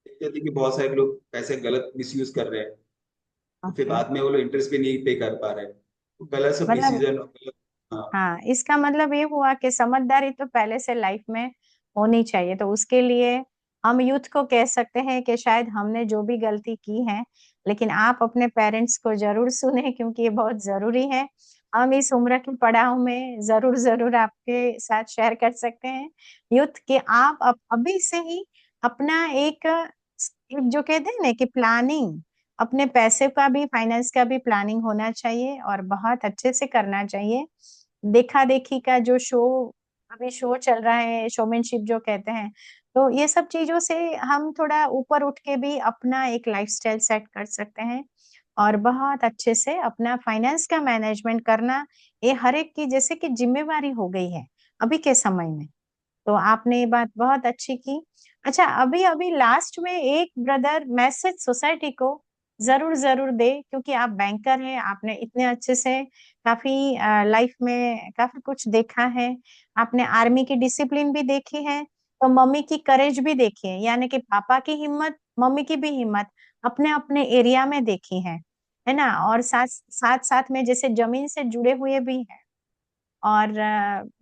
देखते थे कि बहुत सारे लोग पैसे गलत मिसयूज कर रहे हैं, तो फिर Okay. बाद में वो लोग इंटरेस्ट भी नहीं पे कर पा रहे हैं, तो गलत सब मतलब डिसीजन गलत। हाँ। हाँ, इसका मतलब ये हुआ कि समझदारी तो पहले से लाइफ में होनी चाहिए। तो उसके लिए हम यूथ को कह सकते हैं कि शायद हमने जो भी गलती की है, लेकिन आप अपने पेरेंट्स को जरूर सुने, क्योंकि ये बहुत जरूरी है। हम इस उम्र के पड़ाव में जरूर जरूर आपके साथ शेयर कर सकते हैं यूथ कि आप अभी से ही अपना एक जो कहते हैं ना कि प्लानिंग, अपने पैसे का भी, फाइनेंस का भी प्लानिंग होना चाहिए और बहुत अच्छे से करना चाहिए। देखा देखी का जो शो, अभी शो चल रहा है, शोमैनशिप जो कहते हैं, तो ये सब चीजों से हम थोड़ा ऊपर उठ के भी अपना एक लाइफस्टाइल सेट कर सकते हैं और बहुत अच्छे से अपना फाइनेंस का मैनेजमेंट करना, ये हर एक की जैसे कि जिम्मेवारी हो गई है अभी के समय में। तो आपने ये बात बहुत अच्छी की। अच्छा, अभी अभी लास्ट में एक ब्रदर मैसेज सोसाइटी को जरूर जरूर दे, क्योंकि आप बैंकर हैं, आपने इतने अच्छे से काफी लाइफ में काफी कुछ देखा है। आपने आर्मी की डिसिप्लिन भी देखी है, तो मम्मी की करेज भी देखी है, यानी कि पापा की हिम्मत, मम्मी की भी हिम्मत अपने अपने एरिया में देखी है ना। और साथ साथ साथ में जैसे जमीन से जुड़े हुए भी हैं। और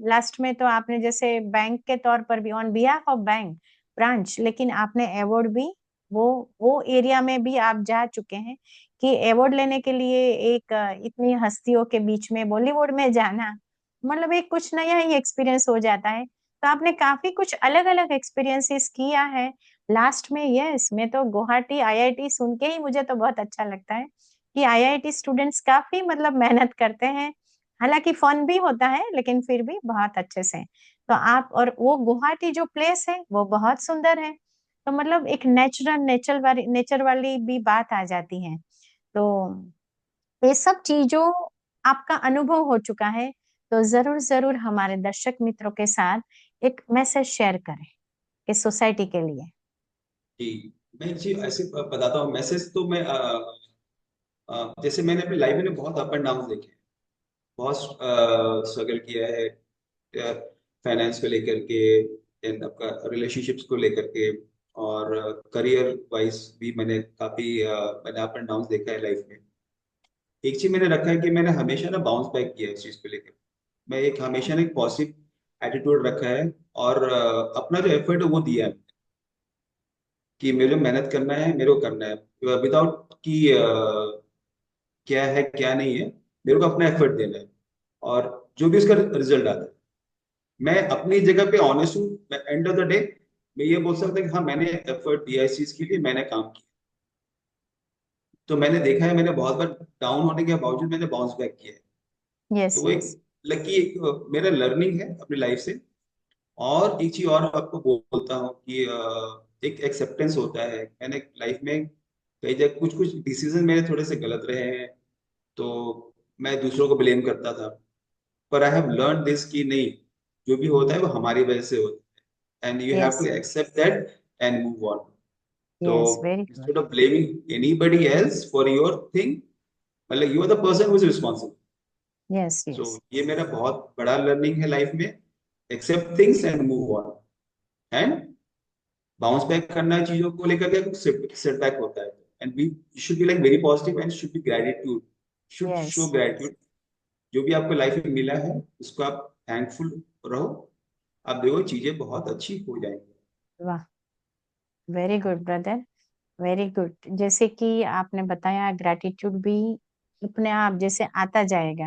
लास्ट में तो आपने जैसे बैंक के तौर पर भी on behalf of bank branch, लेकिन आपने अवार्ड भी, वो एरिया में भी आप जा चुके हैं कि अवार्ड लेने के लिए एक इतनी हस्तियों के बीच में बॉलीवुड में जाना, मतलब एक कुछ नया ही एक्सपीरियंस हो जाता है। तो आपने काफी कुछ अलग अलग एक्सपीरियंसेस किया है लास्ट में। यस, मैं तो गुवाहाटी आईआईटी सुन के ही मुझे तो बहुत अच्छा लगता है कि आईआईटी स्टूडेंट्स काफी मतलब मेहनत करते हैं। हालांकि फन भी होता है, लेकिन फिर भी बहुत अच्छे से। तो आप, और वो गुवाहाटी जो प्लेस है वो बहुत सुंदर है। तो मतलब एक नेचर वाली भी बात आ जाती है। तो ये सब चीजों आपका अनुभव हो चुका है, तो जरूर जरूर हमारे दर्शक मित्रों के साथ एक मैसेज शेयर करें कि सोसाइटी के लिए। जी, मैं एक चीज ऐसे बताता हूँ। मैसेज तो मैं जैसे मैंने अपनी लाइफ में बहुत अप एंड डाउन देखे हैं, बहुत स्ट्रगल किया है फाइनेंस को लेकर के, and आपका रिलेशनशिप्स को लेकर के, और करियर वाइज भी मैंने अप एंड डाउन देखा है लाइफ में। एक चीज मैंने रखा है कि मैंने हमेशा ना बाउंस बैक किया है इस चीज को लेकर। मैं एक हमेशा ना एक पॉजिटिव एटीट्यूड रखा है, और अपना जो एफर्ट है वो दिया है कि मेरे को मेहनत करना है, मेरे को करना है विदाउट कि क्या है क्या नहीं है, मेरे को अपना एफर्ट देना है, और जो भी उसका रिजल्ट आता है, मैं अपनी जगह पे ऑनेस्ट हूँ। एंड ऑफ द डे मैं ये बोल सकता हूँ कि हाँ, मैंने एफर्ट दिया इस चीज के लिए, मैंने काम किया। तो मैंने देखा है, मैंने बहुत बार डाउन होने के बावजूद मैंने बाउंस बैक किया है। यस तो वो यस। एक लकी एक मेरा लर्निंग है अपनी लाइफ से। और एक चीज और आपको बोलता हूँ कि एक एक्सेप्टेंस होता है। मैंने लाइफ में कई जगह कुछ कुछ डिसीजन मेरे थोड़े से गलत रहे हैं, तो मैं दूसरों को ब्लेम करता था। पर आई हैव लर्न दिस कि नहीं, जो भी होता है वो हमारी वजह से होता है, and you have yes to accept that and move on. तो yes, very good. Instead of blaming anybody else for your thing, मतलब you are the person who is responsible. Yes so yes. ये मेरा बहुत बड़ा learning है life में। Accept things and move on, and bounce back करना है चीजों को लेकर के। कुछ सेटबैक होता है, and we should be like very positive and should be gratitude, should yes show yes. Gratitude. जो भी आपको लाइफ में मिला है उसको आप थैंकफुल रहो। आप देखो चीजें बहुत अच्छी हो जाएंगी। वाह, very good brother. Very good. जैसे कि आपने बताया ग्रैटिट्यूड भी अपने आप जैसे आता जाएगा,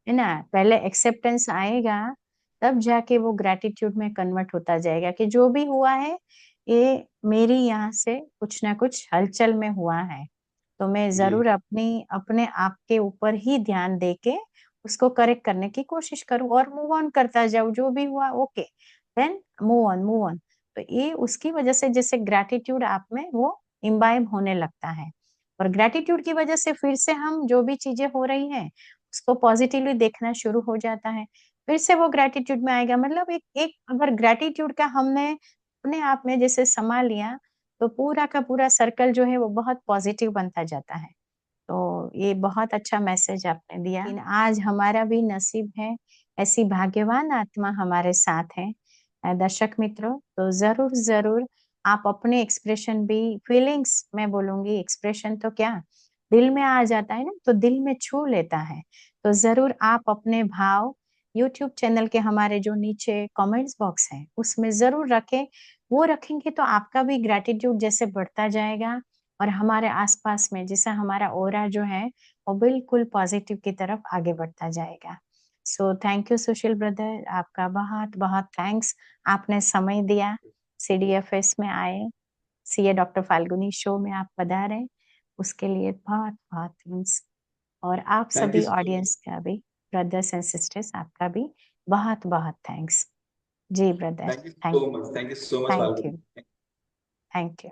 है ना? पहले एक्सेप्टेंस आएगा, तब जाके वो ग्रैटिट्यूड में कन्वर्ट होता जाएगा कि जो भी हुआ है, ये मेरी यहाँ से कुछ ना कुछ हलचल में हुआ है। तो मैं जी। ज़रूर अपने आप के ऊपर ही ध्यान देके उसको करेक्ट करने की कोशिश करूँ और मूव ऑन करता जाऊँ, जो भी हुआ ओके, देन मूव ऑन। तो ये उसकी वजह से जैसे ग्रैटिट्यूड आप में वो इम्बाइब होने लगता है और ग्रैटिट्यूड की वजह से फिर से हम जो भी चीजें हो रही हैं उसको पॉजिटिवली देखना शुरू हो जाता है, फिर से वो ग्रैटिट्यूड में आएगा। मतलब एक एक अगर ग्रैटिट्यूड का हमने अपने आप में जैसे समा लिया तो पूरा का पूरा सर्कल जो है वो बहुत पॉजिटिव बनता जाता है। तो ये बहुत अच्छा मैसेज आपने दिया। लेकिन आज हमारा भी नसीब है, ऐसी भाग्यवान आत्मा हमारे साथ है। दर्शक मित्रों, तो ज़रूर आप अपने एक्सप्रेशन भी, फीलिंग्स मैं बोलूँगी, एक्सप्रेशन तो क्या, दिल में आ जाता है ना, तो दिल में छू लेता है। तो ज़रूर आप अपने भाव यूट्यूब चैनल के हमारे जो नीचे कमेंट्स बॉक्स है, उसमें ज़रूर रखें। वो रखेंगे तो आपका भी ग्रैटिट्यूड जैसे बढ़ता जाएगा और हमारे आसपास में जैसा हमारा ऑरा जो है वो बिल्कुल पॉजिटिव की तरफ आगे बढ़ता जाएगा। So thank you Sushil brother, आपका बहुत-बहुत थैंक्स। आपने समय दिया, सीडीएफएस में आए, सीए डॉक्टर फाल्गुनी शो में आप पधारे, उसके लिए बहुत-बहुत थैंक्स। और आप थैंक यू सभी सो मच। ऑडियंस का भी, ब्रदर्स एंड सिस्टर्स आपका भी बहुत-बहुत थैंक्स। जी brother, thank you so much. Thank you so much thank Falguni. You, thank you.